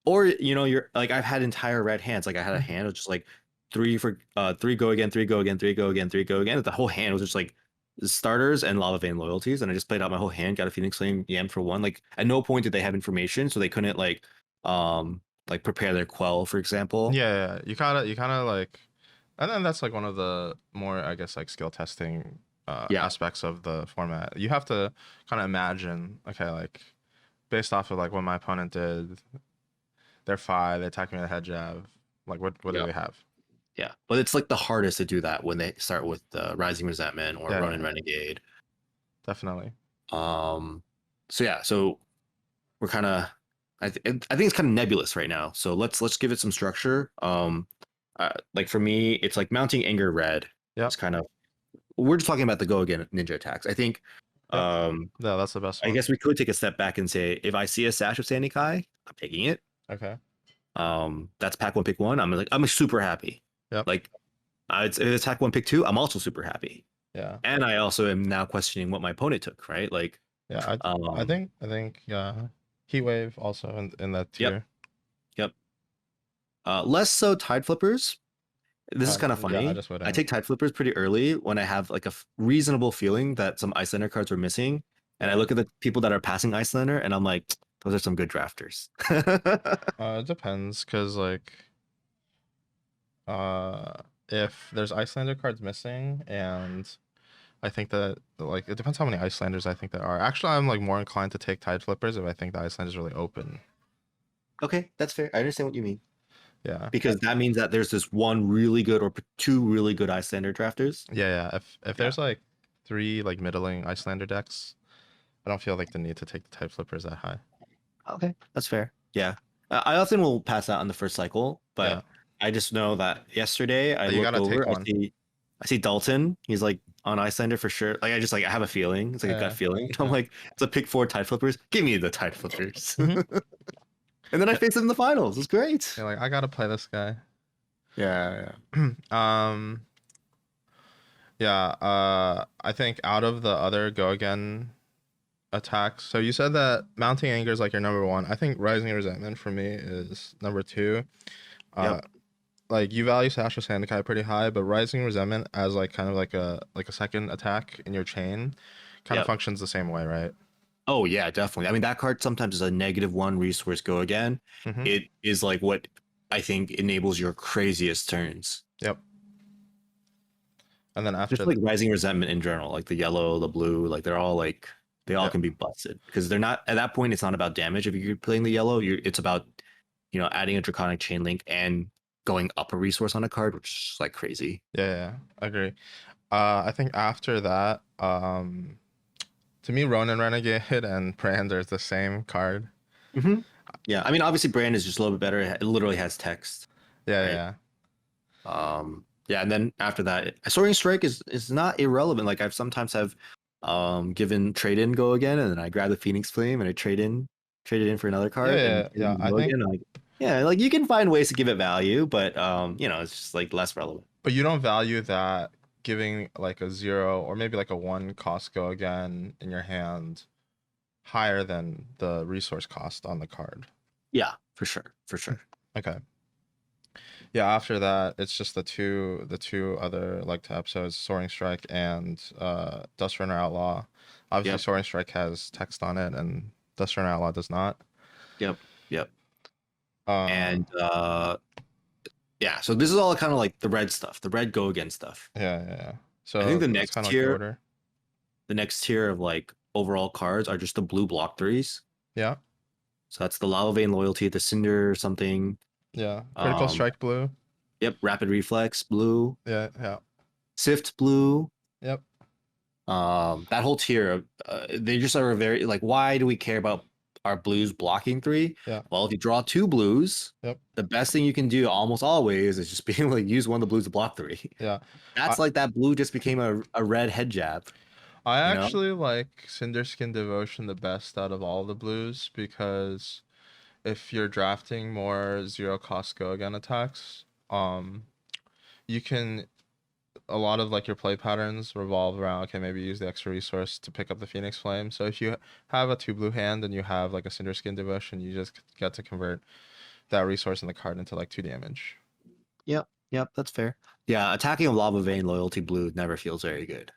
or you're like I've had entire red hands. Like I had a Mhm. hand of just like three go again, three go again, three go again, three go again. The whole hand was just like starters and lava vein loyalties, and I just played out my whole hand, got a Phoenix Flame Yam for one. Like at no point did they have information, so they couldn't like prepare their quell, for example. Yeah, yeah. You kind of like, and then that's like one of the more, I guess, like skill testing Yeah. aspects of the format. You have to kind of imagine, okay, like based off of like what my opponent did, they're five, they attack me with a head jab. Like what do Yeah. they have? Yeah. But it's like the hardest to do that when they start with Rising Resentment or Yeah, Ronin yeah, Renegade. definitely. Um, so yeah, so we're kind of, I think it's kind of nebulous right now. So let's give it some structure. Like for me, it's like mounting anger red. It's Yep, kind of we're just talking about the go again ninja attacks. I think, yep. um, Yeah, that's the best I one. guess we could take a step back and say if I see a sash of Sandy Kai, I'm taking it. Okay. That's pack one pick one. I'm super happy. Yep. Like if it's pack one pick two, I'm also super happy. Yeah. And I also am now questioning what my opponent took. Right? Like, Yeah. um, I think yeah. Heat wave also in that yep, tier. yep. Less so tide flippers. This is kind of Yeah, I funny. just I wouldn't. take tide flippers pretty early when I have like a reasonable feeling that some Icelander cards are missing, and I Yeah. look at the people that are passing Icelander, and I'm like, those are some good drafters. It depends, cause like uh if there's Icelander cards missing, and I think that like it depends how many Icelanders I think there are. Actually, I'm like more inclined to take tide flippers if I think the Iceland is really open. Okay, that's fair. I understand what you mean Yeah. because that means that there's this one really good or two really good Icelander drafters. Yeah, yeah. If Yeah. there's like three like middling Icelander decks, I don't feel like the need to take the tide flippers that high. Okay, that's fair. Yeah. I often will pass out on the first cycle, Yeah. but I just know that yesterday I You looked gotta take over, one. I see Dalton. He's like on Icelander for sure. Like I have a feeling. It's like a gut Yeah. feeling. I'm Yeah. like, it's a pick four tide flippers. Give me the tide flippers. Hmm. And then I Yeah. face him in the finals. It's great. You're like, I gotta play this guy. Yeah, um yeah, I think out of the other go again attacks. So you said that mounting anger is like your number one. I think rising resentment for me is number two. yeah. Uh, Yep. like you value Sasha Sandakai pretty high, but rising resentment as like kind of like a second attack in your chain kind of Yep. functions the same way, right? Oh yeah, definitely. I mean, that card sometimes is a negative one resource go again. Mm-hmm. It is like what I think enables your craziest turns. Yep. And then Just after, like rising resentment in general, like the yellow, the blue, like they all yep, can be busted because they're not at that point. It's not about damage. If you're playing the yellow, it's about adding a draconic chain link and going up a resource on a card, which is like crazy. yeah, yeah, I agree. I think after that, to me, Ronin Renegade and Brander is the same card. Hmm. Yeah, I mean, obviously, brand is just a little bit better. It literally has text, Yeah, right? yeah, Yeah, and then after that, Soaring Strike is not irrelevant. Like I've sometimes have given trade in go again, and then I grab the Phoenix Flame and I trade it in for another yeah, card and yeah, yeah. I go think, again. Like yeah, like you can find ways to give it value, but it's just like less relevant. but you don't value that giving like a zero or maybe like a one cost go again in your hand higher than the resource cost on the card. Yeah, for sure, for sure. Okay. Yeah, after that, it's just the two other like to episodes, Soaring Strike and Dust Runner Outlaw. Obviously, Yep, Soaring Strike has text on it, and Dust Runner Outlaw does not. yep, yep. Uh, And yeah, so this is all kind of like the red stuff, the red go again stuff. yeah, yeah, yeah. I think So that's kind of like the next tier of like overall cards are just the blue block threes. yeah, So that's the Lava Vein Loyalty, the Cinder something. yeah. Critical Um, Strike blue. yep, Rapid Reflex blue, Yeah, yeah, Sift blue. yep, That whole tier, they just are very like, why do we care about our blues blocking three? yeah, Well, if you draw two blues, yep, the best thing you can do almost always is just being able to use one of the blues to block three. yeah. I That's like that blue just became a red head jab, I you know? actually like Cinderskin Devotion the best out of all the blues because if you're drafting more zero cost go again attacks, you can a lot of like your play patterns revolve around, okay, maybe use the extra resource to pick up the Phoenix Flame. So if you have a 2 blue hand and you have like a Cinder Skin devotion, you just get to convert that resource in the card into like 2 damage. Yep, yep, that's fair. Yeah, attacking a Lava Vein Loyalty Blue never feels very good.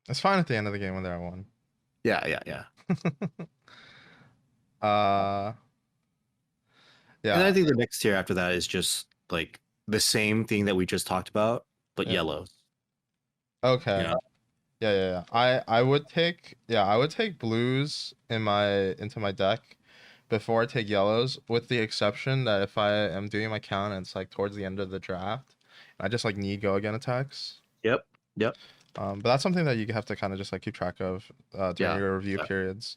It's fine at the end of the game when they're at 1. Yeah, yeah, yeah. uh And I yeah. think the next tier after that is just like the same thing that we just talked about, but Yeah. yellows. You Okay. know? Yeah. I would take blues into my deck before I take yellows, with the exception that if I am doing my count and it's like towards the end of the draft, I just like need go again attacks. Yep. Yep. But that's something that you have to kind of just like keep track of during Yeah. your review Yeah. periods.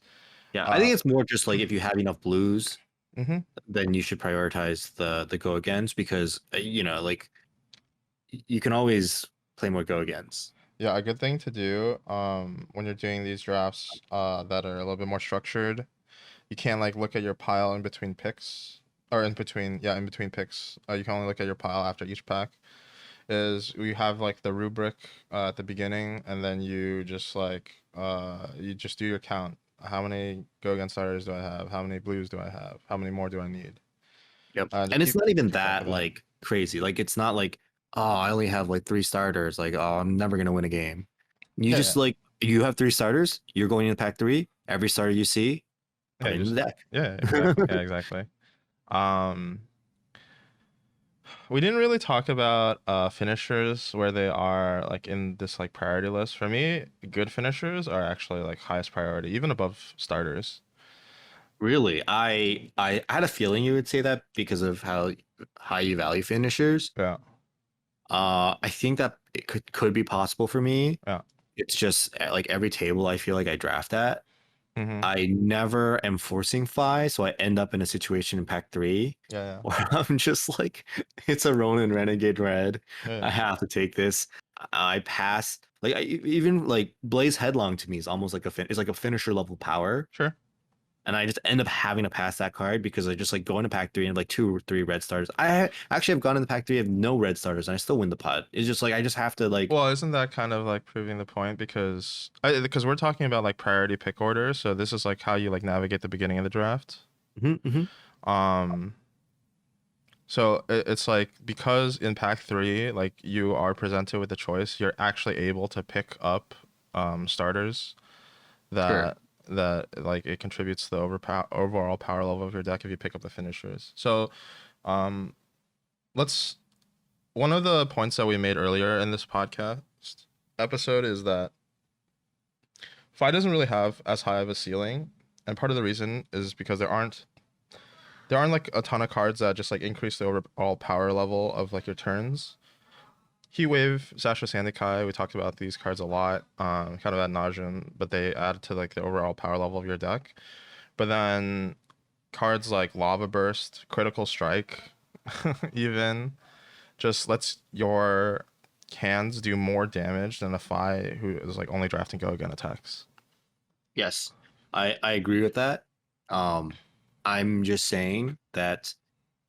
Yeah. I Uh, think it's more just like if you have enough blues, hmm then you should prioritize the go agains because like you can always play more go agains. Yeah, a good thing to do when you're doing these drafts that are a little bit more structured. You can't like look at your pile in between picks, or in between picks. You can only look at your pile after each pack. Is we have like the rubric at the beginning, and then you just do your count. How many go against starters do I have? How many blues do I have? How many more do I need? Yep. Just And it's not even keep track that of it. like crazy. Like it's not like, oh, I only have like 3 starters. Like, oh, I'm never gonna win a game. You Yeah, just yeah, like you have 3 starters, you're going into pack 3. Every starter you see, yeah. put it You in just the deck. yeah, exactly. Yeah, exactly. Um, we didn't really talk about finishers where they are like in this like priority list. For me, good finishers are actually like highest priority, even above starters. Really, I had a feeling you would say that because of how high you value finishers. Yeah, I think that it could be possible for me. yeah. It's just like every table I feel like I draft at, Mm-hmm. I never am forcing Fi, so I end up in a situation in pack 3 Yeah, where I'm just like, it's a Ronin Renegade Red. yeah, I yeah. have to take this. I pass. Like even like Blaze Headlong to me is almost like it's like a finisher level power. Sure. And I just end up having to pass that card because I just like go into pack 3 and have like 2 or 3 red starters. I actually have gone into pack 3 of no red starters and I still win the pot. It's just like I just have to like Well, isn't that kind of like proving the point because we're talking about like priority pick order, so this is like how you like navigate the beginning of the draft. mhm, mhm. Um, so it's like because in pack 3, like you are presented with the choice, you're actually able to pick up starters Sure. that like it contributes to the overall power level of your deck if you pick up the finishers. So, um, let's one of the points that we made earlier in this podcast episode is that Fi doesn't really have as high of a ceiling, and part of the reason is because there aren't like a ton of cards that just like increase the overall power level of like your turns. Heat Wave, Sasha Sandikai, we talked about these cards a lot, kind of ad nauseum, but they add to like the overall power level of your deck. But then cards like Lava Burst, Critical Strike, even just lets your hands do more damage than a Fi who is like only drafting go again attacks. Yes, I agree with that. I'm just saying that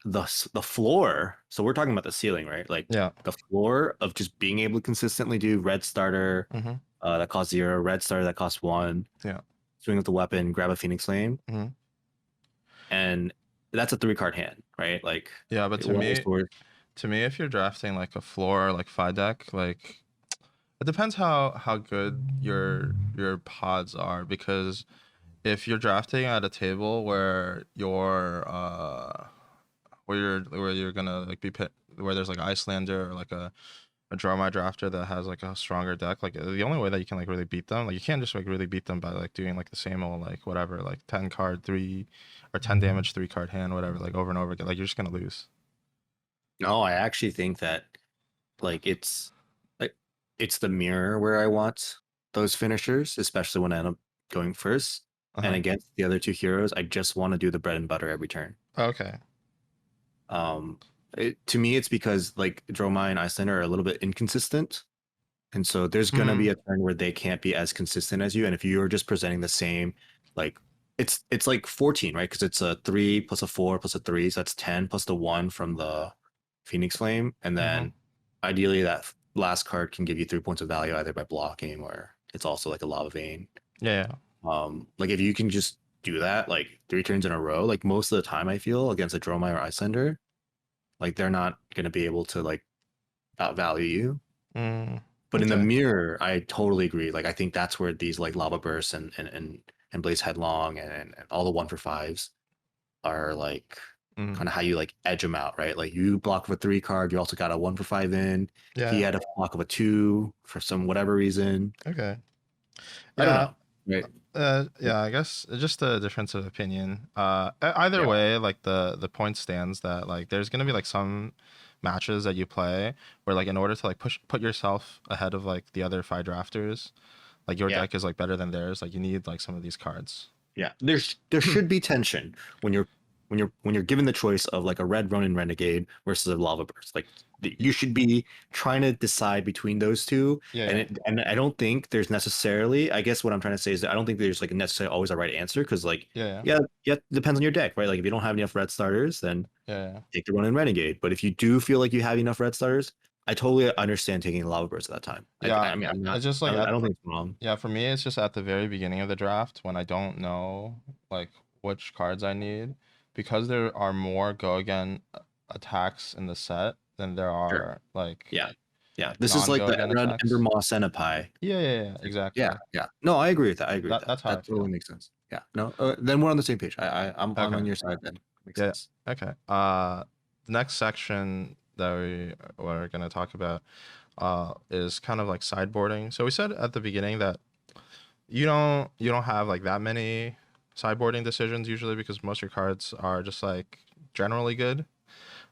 the floor. So we're talking about the ceiling, right? Like Yeah. the floor of just being able to consistently do red starter Mm-hmm. that costs 0, red starter that costs 1, Yeah. swing with the weapon, grab a Phoenix Flame, Mm-hmm. and that's a 3 card hand, right? Like Yeah, but one is worth. to me, if you're drafting like a floor like Fi deck, like it depends how good your pods are, because if you're drafting at a table where you're gonna like where there's like Icelander or like a draw my drafter that has like a stronger deck, like the only way that you can like really beat them, like you can't just like really beat them by like doing like the same old like whatever, like 10 card 3 or 10 damage 3 card hand, whatever, like over and over again. Like you're just gonna lose. No, I actually think that like like it's the mirror where I want those finishers, especially when I end up going first. And Uh-huh. against the other 2 heroes, I just want to do the bread and butter every turn. Okay. Um, to me, it's because like Dromai and Icelander are a little bit inconsistent, and so there's gonna be Hmm. a turn where they can't be as consistent as you. And if you're just presenting the same, like it's like 14, right? Because it's a 3 plus a 4 plus a 3, so that's 10 plus the 1 from the Phoenix Flame, and Mm-hmm. then ideally that last card can give you 3 points of value either by blocking or it's also like a lava vein. Yeah, Like if you can just do that like 3 turns in a row, like most of the time I feel against a Dromai or Icelander, like they're not gonna be able to like outvalue you. yeah. But in the Okay. mirror, I totally agree. Like I think that's where these like lava bursts and blaze headlong and all the 1 for 5s are like Mm. kind of how you like edge them out, right? Like you block with a 3 card, you also got a 1 for 5 in. He Yeah. had a block of a 2 for some whatever reason. Okay. I don't Yeah. know. Right. Yeah, I guess it's just a difference of opinion. Either Yeah. way, like the point stands that like there's gonna be like some matches that you play where like in order to like put yourself ahead of like the other five drafters, like your Yeah. deck is like better than theirs, like you need like some of these cards. Yeah. There should be tension when you're given the choice of like a red Ronin Renegade versus a Lava Burst. Like you should be trying to decide between those two. Yeah, And I don't think there's necessarily, I guess what I'm trying to say is that I don't think there's like necessarily always a right answer because like yeah, yeah, it depends on your deck, right? Like if you don't have enough red starters, then yeah, take the Ronin Renegade. But if you do feel like you have enough red starters, I totally understand taking a Lava Burst at that time. yeah. I mean I'm not It's just like I don't think it's wrong. yeah, for me, it's just at the very beginning of the draft when I don't know like which cards I need because there are more go again attacks in the set than there Sure. are like Yeah. Yeah. This is like non-go the again Red Ember attacks. Moss Centipi. Yeah, Yeah, exactly. yeah. No, I agree with that. I agree with that. That's how I That totally feel. makes sense. Yeah. No, then we're on the same page. I'm Okay. on your side then. Makes Yeah. sense. Okay. The next section that we're gonna talk about is kind of like sideboarding. So we said at the beginning that you don't have like that many sideboarding decisions usually because most of your cards are just like generally good.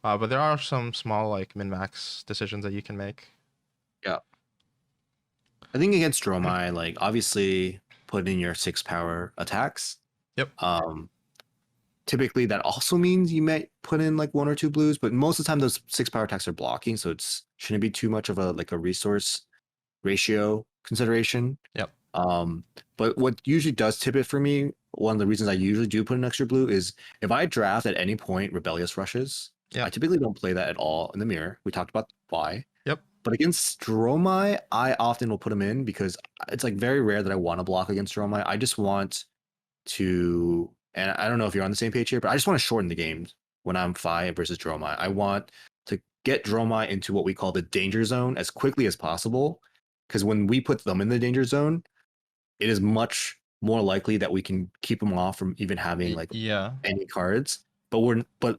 But there are some small like min-max decisions that you can make. Yeah. I think against Dromai, like obviously put in your 6 power attacks. Yep. Typically that also means you might put in like 1 or 2 blues, but most of the time those 6 power attacks are blocking, so it's shouldn't be too much of a like a resource ratio consideration. Yep. But what usually does tip it for me, one of the reasons I usually do put an extra blue is if I draft at any point Rebellious Rushes, I Yep. typically don't play that at all in the mirror. We talked about why. Yep. But against Stromai, I often will put them in because it's like very rare that I want to block against Stromai. I just want to, and I don't know if you're on the same page here, but I just want to shorten the games when I'm Fi versus Dromai. I want to get Dromai into what we call the danger zone as quickly as possible. Because when we put them in the danger zone, it is much more likely that we can keep them off from even having like Yeah. any cards. But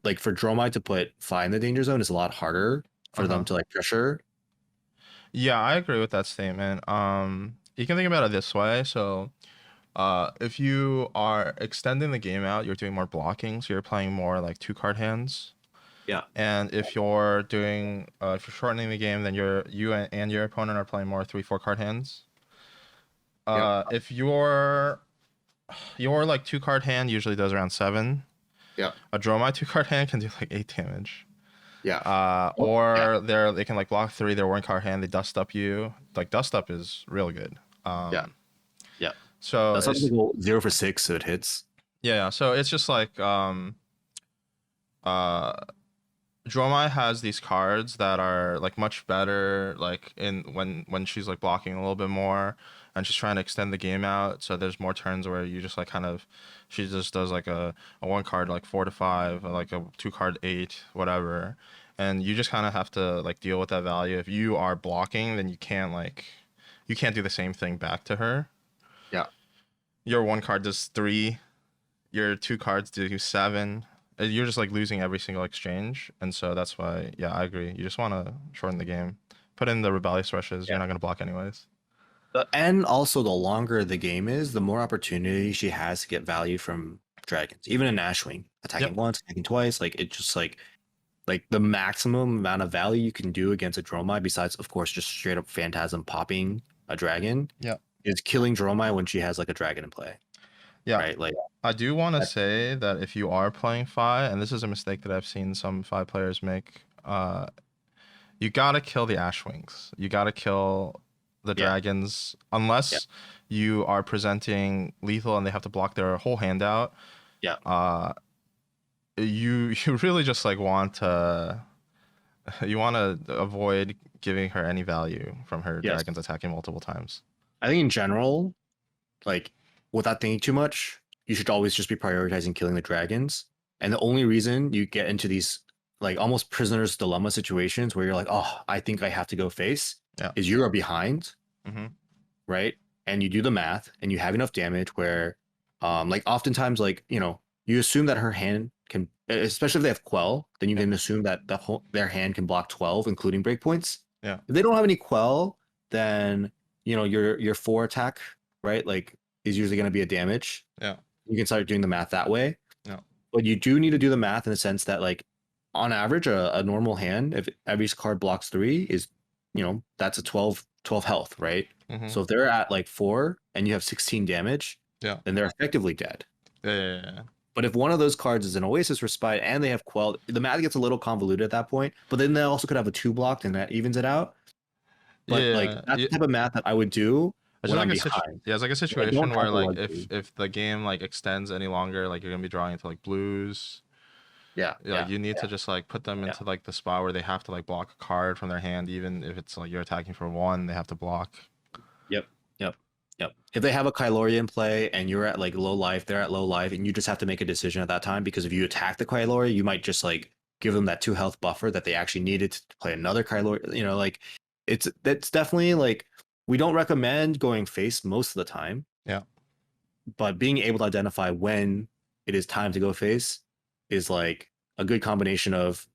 like for Dromai to put Fi in the danger zone is a lot harder for them to like pressure. Yeah, I agree with that statement. You can think about it this way. So, if you are extending the game out, you're doing more blocking, so you're playing more like two card hands. Yeah. And if you're doing, if you're shortening the game, then you and your opponent are playing more 3-4 card hands. If your like 2 card hand usually does around 7. Yeah. A Dromai 2 card hand can do like 8 damage. Yeah. Or they can like block 3. Their 1 card hand, they dust up you. Like dust up is real good. Yeah. Yeah. So That's it's, something 0 for 6, so it hits. yeah. So it's just like Dromai has these cards that are like much better like in when she's like blocking a little bit more and she's trying to extend the game out. So there's more turns where you just like kind of she just does like a 1 card like 4 to 5, or like a 2 card 8, whatever. And you just kind of have to like deal with that value. If you are blocking, then you can't do the same thing back to her. Yeah. Your 1 card does 3, your 2 cards do 7. You're just like losing every single exchange, and so that's why, yeah, I agree. You just want to shorten the game, put in the rebellious rushes. You're not gonna block anyways. And also, the longer the game is, the more opportunity she has to get value from dragons. Even in Ashwing, attacking once, attacking twice, like it just like the maximum amount of value you can do against a Dromai, besides of course just straight up Phantasm popping a dragon, is killing Dromai when she has like a dragon in play. Yeah. Right. Like I do want to say that if you are playing Fi, and this is a mistake that I've seen some Fi players make, you gotta kill the Ashwings. You gotta kill the dragons, unless you are presenting lethal and they have to block their whole hand out. Yeah. You really just like want to You want to avoid giving her any value from her Yes. dragons attacking multiple times. I think in general, like without thinking too much, you should always just be prioritizing killing the dragons. And the only reason you get into these like almost prisoner's dilemma situations where you're like, oh, I think I have to go face, Yeah. is you are behind, Mm-hmm. right? And you do the math and you have enough damage where, like oftentimes, like you assume that her hand can, especially if they have quell, then you Yeah. can assume that their hand can block 12, including breakpoints. Yeah. If they don't have any quell, then your four attack, right, like is usually going to be a damage. Yeah. You can start doing the math that way. Yeah. But you do need to do the math in the sense that like on average, a normal hand, if every card blocks 3, is that's a 12 health, right? Mm-hmm. So if they're at like 4 and you have 16 damage, Yeah. then they're effectively dead. Yeah. But if one of those cards is an Oasis Respite and they have Quell, the math gets a little convoluted at that point. But then they also could have a 2 blocked and that evens it out. But like Yeah. that's Yeah. the type of math that I would do It's just when I'm like behind. it's like a I don't situation where have the like luxury. if the game like extends any longer, like you're gonna be drawing into like blues. Yeah, Yeah, like you need to just like put them yeah. into like the spot where they have to like block a card from their hand, even if it's like you're attacking for 1, they have to block. Yep. Yep. Yep. If they have a Kylori in play and you're at like low life, they're at low life, and you just have to make a decision at that time because if you attack the Kylori, you might just like give them that 2 health buffer that they actually needed to play another Kylori. Like that's definitely like we don't recommend going face most of the time, Yeah. but being able to identify when it is time to go face is like a good combination of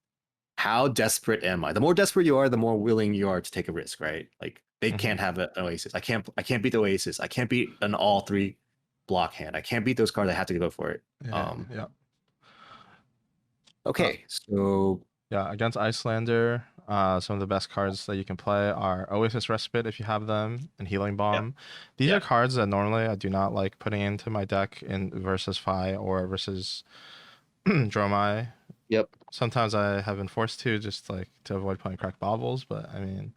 how desperate am I? The more desperate you are, the more willing you are to take a risk, right? Like they Mm-hmm. can't have an Oasis. I can't beat the Oasis. I can't beat an all 3 block hand. I can't beat those cards. I have to go for it. Yeah. Yeah. Okay, so Yeah, against Icelander, some of the best cards that you can play are Oasis Respite if you have them, and Healing yeah, Bomb. These yeah, are cards that normally I do not like putting into my deck in versus Fi or versus Dromai. yep, Sometimes I have been forced to just like to avoid playing cracked baubles, but I mean,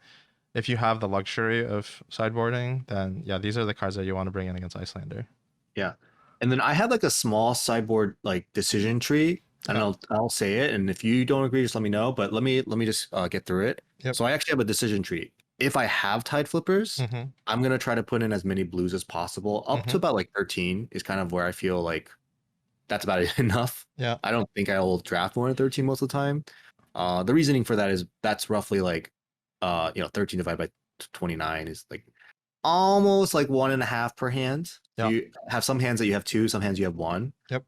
if you have the luxury of sideboarding, then yeah, these are the cards that you want to bring in against Icelander. yeah. And then I had like a small sideboard like decision tree, and Yeah. I'll say it. And if you don't agree, just let me know. But let me just get through it. Yep. So I actually have a decision tree. If I have tide flippers, Mm-hmm. I'm gonna try to put in as many blues as possible. Up Mm-hmm. to about like 13 is kind of where I feel like that's about enough. Yeah. I don't think I will draft more than 13 most of the time. The reasoning for that is that's roughly like 13 divided by 29 is like almost like 1.5 per hand. Yeah. You have some hands that you have 2, some hands you have 1. Yep.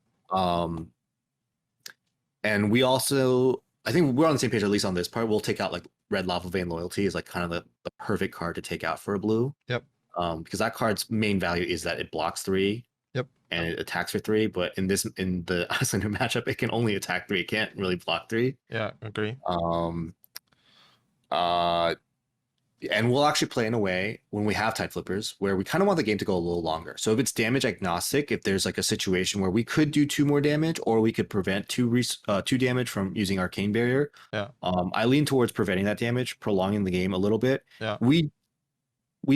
And we also, I think we're on the same page, at least on this part. We'll take out like Red Lava Vein Loyalty is like kind of the perfect card to take out for a blue. Yep. Because that card's main value is that it blocks 3. Yep. And it attacks for 3, but in the Icelander matchup, it can only attack 3. It can't really block 3. Yeah, agree. And we'll actually play in a way when we have tide flippers where we kind of want the game to go a little longer. So if it's damage agnostic, if there's like a situation where we could do 2 more damage or we could prevent 2 damage from using Arcane Barrier, Yeah. I lean towards preventing that damage, prolonging the game a little bit. Yeah. We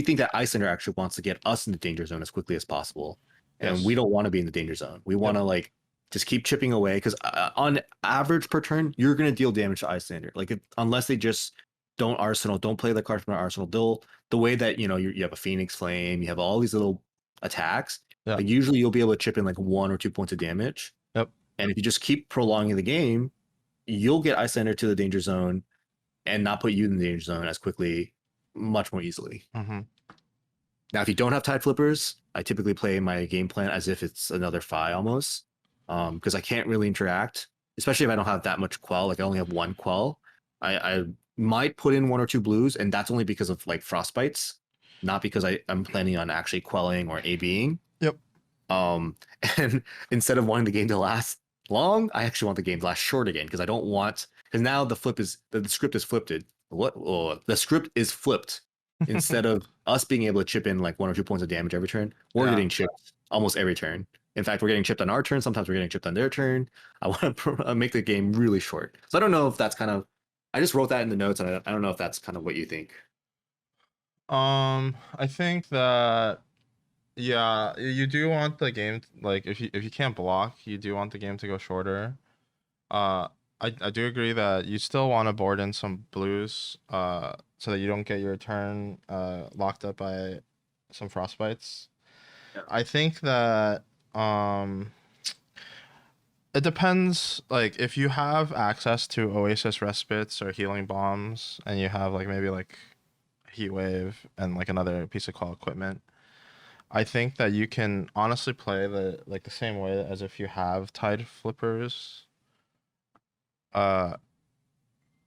think that Icelander actually wants to get us in the danger zone as quickly as possible. And Yes. we don't want to be in the danger zone. We want to like just keep chipping away because on average per turn, you're going to deal damage to Icelander. Like unless they just don't play the card from their arsenal. The way that you have a Phoenix Flame, you have all these little attacks. Yeah. Like usually you'll be able to chip in like 1 or 2 points of damage. Yep. And if you just keep prolonging the game, you'll get Icelander to the danger zone and not put you in the danger zone as quickly, much more easily. Mm-hmm. Now, if you don't have tide flippers, I typically play my game plan as if it's another Fi almost, because I can't really interact, especially if I don't have that much quell. Like I only have 1 quell. I might put in 1 or 2 blues, and that's only because of like frostbites, not because I'm planning on actually quelling or ABing. Yep. And instead of wanting the game to last long, I actually want the game to last short again because I don't want because now the script is flipped. The script is flipped. Instead of us being able to chip in like 1 or 2 points of damage every turn, we're getting chipped almost every turn. In fact, we're getting chipped on our turn. Sometimes we're getting chipped on their turn. I want to make the game really short. So I don't know if that's kind of. I just wrote that in the notes, and I don't know if that's kind of what you think. I think that yeah, you do want the game like if you can't block, you do want the game to go shorter. I do agree that you still want to board in some blues, so that you don't get your turn locked up by some frostbites. Yeah. I think that um it depends. Like if you have access to Oasis respites or healing bombs, and you have like maybe like heat wave and like another piece of claw equipment, I think that you can honestly play the same way as if you have tide flippers. Uh,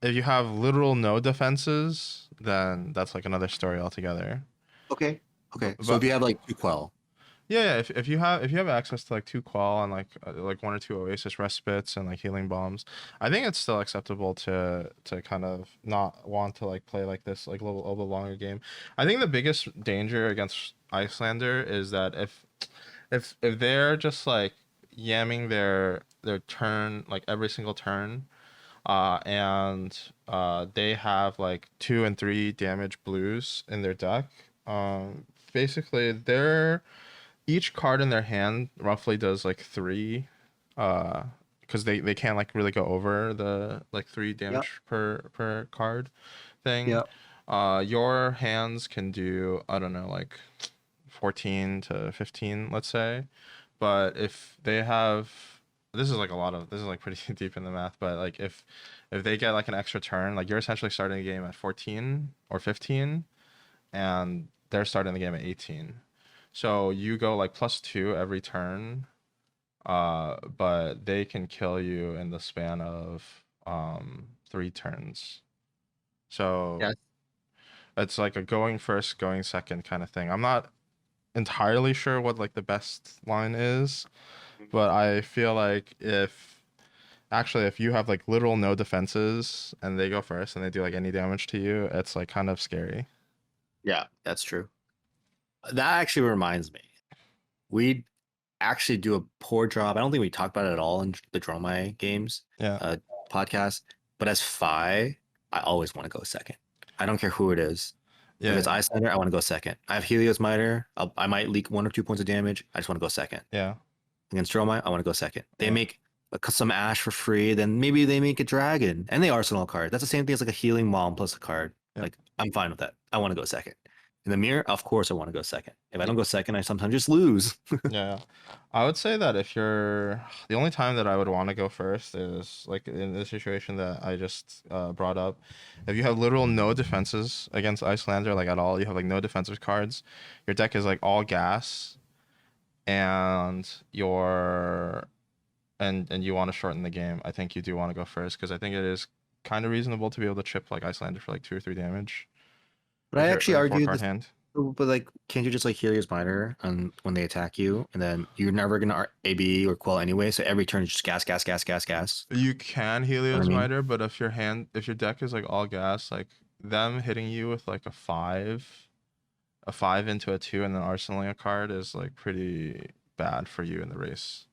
if you have literal no defenses, then that's like another story altogether. Okay. Okay. So if But you have like two quell. yeah, if you have access to like two qual and like one or two Oasis respites and like healing bombs, I think it's still acceptable to kind of not want to like play like this like little longer game. I think the biggest danger against Icelander is that if they're just like yamming their turn like every single turn, and they have like 2 and 3 damage blues in their deck, basically they're each card in their hand roughly does like 3, because they can't like really go over the like 3 Yep. damage per card thing. Yep. Your hands can do, I don't know, like 14 to 15, let's say. But if they have, this is like pretty deep in the math, but like if they get like an extra turn, like you're essentially starting the game at 14 or 15, and they're starting the game at 18. So you go like +2 every turn, but they can kill you in the span of 3 turns. So Yes. it's like a going first, going second kind of thing. I'm not entirely sure what like the best line is, but I feel like if you have like literal no defenses and they go first and they do like any damage to you, it's like kind of scary. Yeah, that's true. That actually reminds me. We actually do a poor job. I don't think we talk about it at all in the Draw My Games Yeah. uh, podcast. But as Fi, I always want to go second. I don't care who it is. If it's Yeah. Icelander, I want to go second. I have Helios Miter. I might leak 1 or 2 points of damage. I just want to go second. Yeah. Against Dromai, I want to go second. They Yeah. make a custom Ash for free, then maybe they make a Dragon and they Arsenal card. That's the same thing as like a Healing Mom plus a card. Yeah. Like, I'm fine with that. I want to go second. In the mirror, of course, I want to go second. If I don't go second, I sometimes just lose. Yeah. I would say that if you're the only time that I would want to go first is like in the situation that I just brought up. If you have literal no defenses against Icelander, like at all, you have like no defensive cards, your deck is like all gas, and and you want to shorten the game, I think you do want to go first because I think it is kind of reasonable to be able to chip like Icelander for like 2 or 3 damage But I actually with your four argue card this, hand. but like, can't you just like Helios Miter on when they attack you, and then you're never gonna AB or Quell anyway, so every turn is just gas, gas, gas, gas, gas. You can You know what Helios I mean? Miter, but if your deck is like all gas, like them hitting you with like a five into a 2 and then arsenaling a card is like pretty bad for you in the race.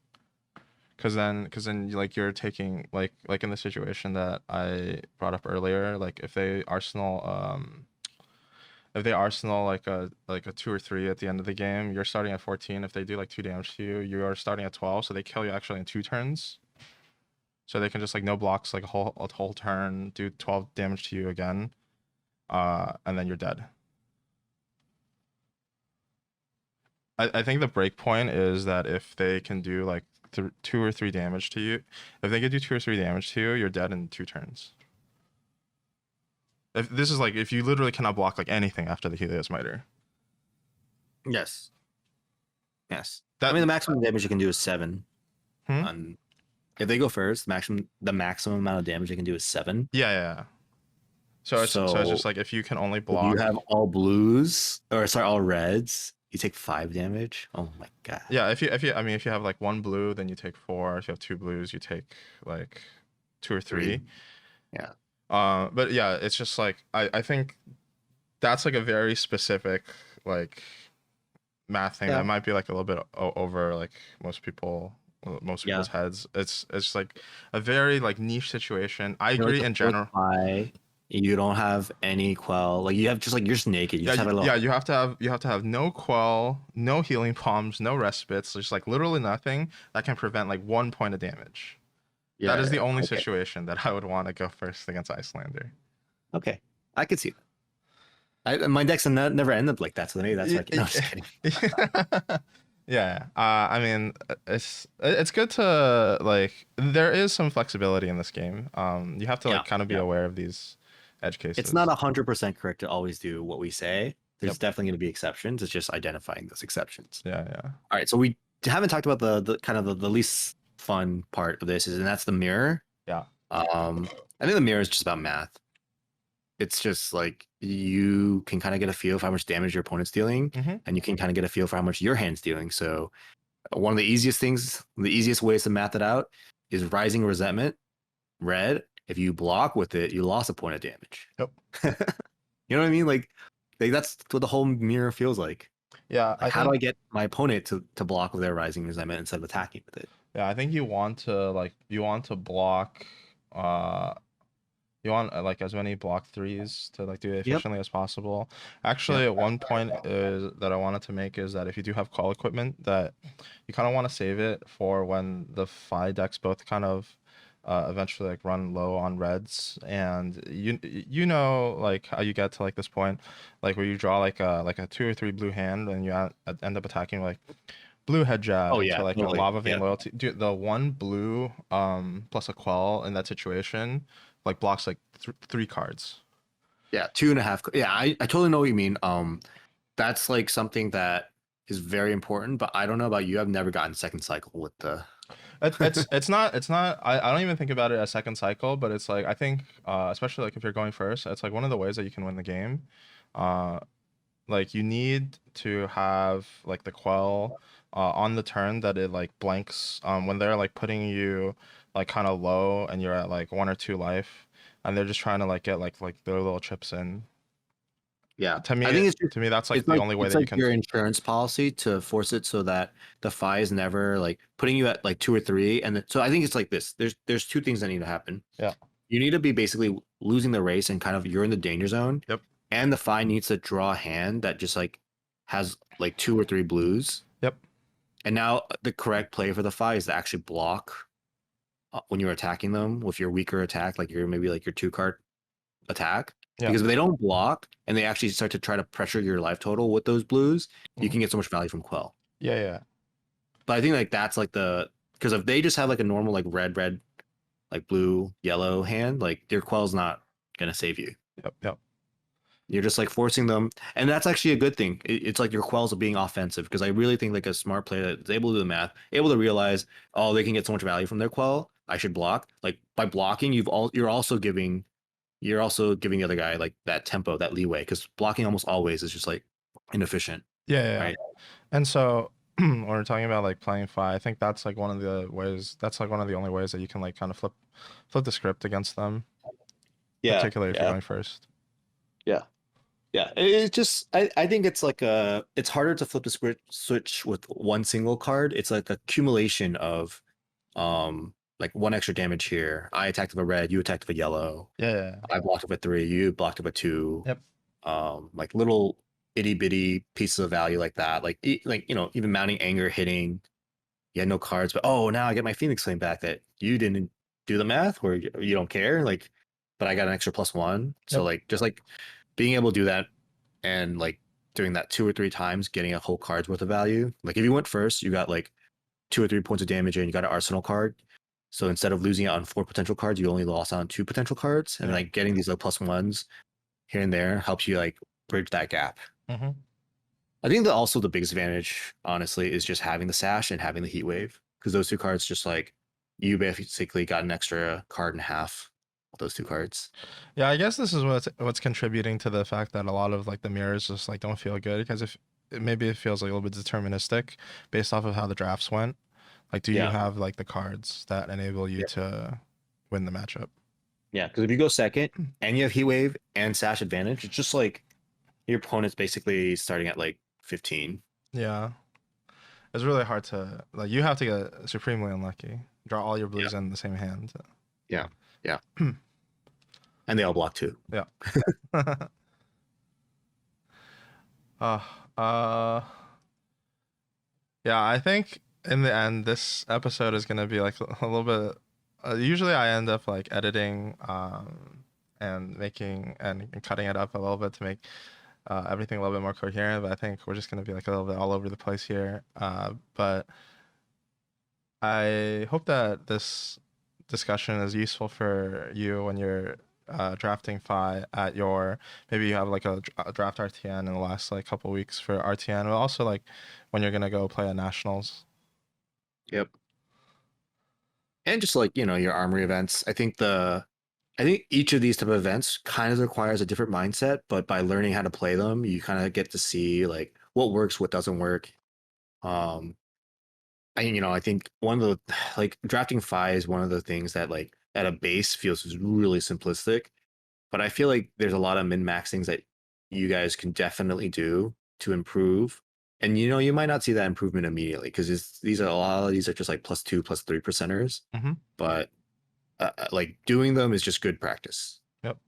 Cause then like you're taking like in the situation that I brought up earlier, like if they arsenal like a 2 or 3 at the end of the game, you're starting at 14. If they do like 2 damage to you, you are starting at 12. So they kill you actually in 2 turns. So they can just like no blocks like a whole turn, do 12 damage to you again, and then you're dead. I think the break point is that if they can do like 2 or 3 damage to you, if they can do 2 or 3 damage to you, you're dead in 2 turns. If this is like if you literally cannot block like anything after the Helios Miter. Yes. Yes. I That mean, the maximum damage you can do is 7. hmm? On if they go first, the maximum amount of damage they can do is 7. Yeah. So it's So just like if you can only if you block. have all blues, or sorry, all reds, you take 5 damage. Oh my god. Yeah, if you have like 1 blue, then you take 4. If you have 2 blues, you take like 2 or 3. Yeah. But yeah, it's just like I think that's like a very specific like math thing Yeah. that might be like a little bit over like most Yeah. people's heads. It's like a very like niche situation. I You're like agree the in fourth general. eye. You don't have any quell. Like you have just like you're just naked. You Yeah, just have a little. yeah, you have to have no quell, no healing palms, no respites, just like literally nothing that can prevent like 1 point of damage. That Yeah, is the yeah. only Okay. situation that I would want to go first against Icelander. Okay. I could see that. My decks have never ended up like that, so maybe that's why. No, I'm just kidding. Yeah. I mean, it's good to like. There is some flexibility in this game. You have to Yeah, like kind of be yeah. aware of these edge It's not cases. 100% correct to always do what we say. Yep. There's definitely going to be exceptions. It's just identifying those exceptions. Yeah. Yeah. All right, so we haven't talked about the kind of the least fun part of this is, and that's the mirror. Yeah. I think the mirror is just about math. It's just like you can kind of get a feel for how much damage your opponent's dealing, Mm-hmm. and you can kind of get a feel for how much your hand's dealing. So one of the easiest things, the easiest ways to math it out is rising resentment, red. If you block with it, you lost a point of damage. Yep. You know what I mean? Like that's what the whole mirror feels like. Yeah. Like, how do I get my opponent to block with their rising resentment instead of attacking with it? Yeah. I think you want to block. Uh, You want like as many block threes to like do it Yep. efficiently as possible. Yep. Actually, one point is that I wanted to make is that if you do have call equipment, that you kind of want to save it for when the Phi decks both kind of eventually like run low on reds, and you know like how you get to like this point, like where you draw like a 2 or 3 blue hand and you end up attacking like blue head jab Oh into yeah, like a totally. lava vein Yeah. loyalty. Dude, the one blue plus a quell in that situation like blocks like 3 cards. Yeah. 2.5. Yeah, I totally know what you mean. That's like something that is very important, but I don't know about you. I've never gotten second cycle with the It's not I don't even think about it as second cycle, but it's like I think especially like if you're going first, it's like one of the ways that you can win the game. Uh like you need to have like the quell on the turn that it like blanks when they're like putting you like kind of low and you're at like 1 or 2 life and they're just trying to like get like their little chips in. Yeah. To I me think it's just that's like the only way it's that you like can. your insurance policy to force it so that the FI is never like putting you at like 2 or 3. And so I think it's like this. There's two things that need to happen. Yeah. You need to be basically losing the race and kind of you're in the danger zone. Yep. And the FI needs to draw a hand that just like has like 2 or 3 blues. Yep. And now the correct play for the FI is to actually block when you're attacking them with your weaker attack, like your maybe like your 2 card attack. Yeah. Because if they don't block and they actually start to try to pressure your life total with those blues, you Mhm. can get so much value from Quell. Yeah. Yeah. But I think like that's like because if they just have like a normal like red, like blue, yellow hand, like your Quell's not gonna save you. Yep. Yep. You're just like forcing them, and that's actually a good thing. It's like your quells are being offensive because I really think like a smart player that's able to do the math, able to realize, oh, they can get so much value from their quell. I should block. Like by blocking, you're also giving the other guy like that tempo, that leeway, because blocking almost always is just like inefficient, Yeah. Yeah. Yeah. right? And so when we're talking about like playing Fi, I think that's like one of the ways. That's like one of the only ways that you can like kind of flip the script against them, Yeah, particularly if you're yeah, going first. yeah. Yeah, it's just I think it's like it's harder to flip the switch with one single card. It's like accumulation of like one extra damage here. I attacked with a red, you attacked with a yellow. Yeah. Yeah. I blocked with a 3, you blocked with a 2. Yep. Like little itty bitty pieces of value like that. Like like even mounting anger, hitting. You had no cards, but oh now I get my Phoenix Flame back that you didn't do the math where you don't care. Like, but I got an extra +1. So Yep. like just like being able to do that and like doing that 2 or 3 times, getting a whole card's worth of value. Like if you went first, you got like 2 or 3 points of damage and you got an arsenal card. So instead of losing it on 4 potential cards, you only lost on 2 potential cards. And Yeah. like getting these like +1s here and there helps you like bridge that gap. Mm-hmm. I think that also the biggest advantage, honestly, is just having the sash and having the heat wave. Because those 2 cards just like you basically got an extra card and a half with those 2 cards. Yeah, I guess this is what's contributing to the fact that a lot of like the mirrors just like don't feel good because if maybe it feels like a little bit deterministic based off of how the drafts went. Like, do you Yeah. have like the cards that enable you Yeah. to win the matchup? Yeah, because if you go second and you have heat wave and sash advantage, it's just like your opponent's basically starting at like 15. Yeah, it's really hard to like. You have to get supremely unlucky. Draw all your Yeah. blues in the same hand. Yeah. Yeah. And they all block too. Yeah. uh, uh, yeah. I think in the end, this episode is gonna be like a little bit Usually I end up like editing and making and cutting it up a little bit to make everything a little bit more coherent. But I think we're just gonna be like a little bit all over the place here. But I hope that this discussion is useful for you when you're drafting Phi at your, maybe you have like a draft RTN in the last like couple weeks for RTN, but also like when you're gonna go play at nationals. Yep. And just like, your armory events, I think each of these type of events kind of requires a different mindset, but by learning how to play them, you kind of get to see like what works, what doesn't work. Um, I think one of the like drafting Phi is one of the things that like at a base feels is really simplistic, but I feel like there's a lot of min-max things that you guys can definitely do to improve. And you might not see that improvement immediately because these are a lot of these are just like +2, +3 percenters, Mm-hmm. but like doing them is just good practice. Yep.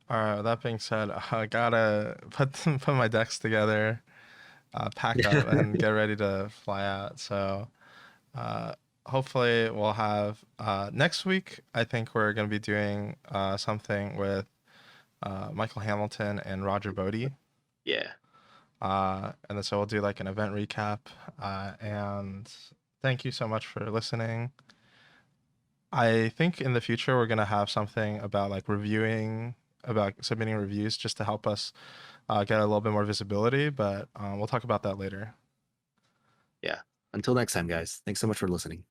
All right. With that being said, I gotta put my decks together, pack up, and get ready to fly out. So, uh, hopefully, we'll have next week. I think we're gonna be doing something with Michael Hamilton and Roger Bodie. Yeah. And then so we'll do like an event recap. And thank you so much for listening. I think in the future we're gonna have something about like reviewing, about submitting reviews just to help us get a little bit more visibility. But we'll talk about that later. Yeah. Until next time, guys. Thanks so much for listening.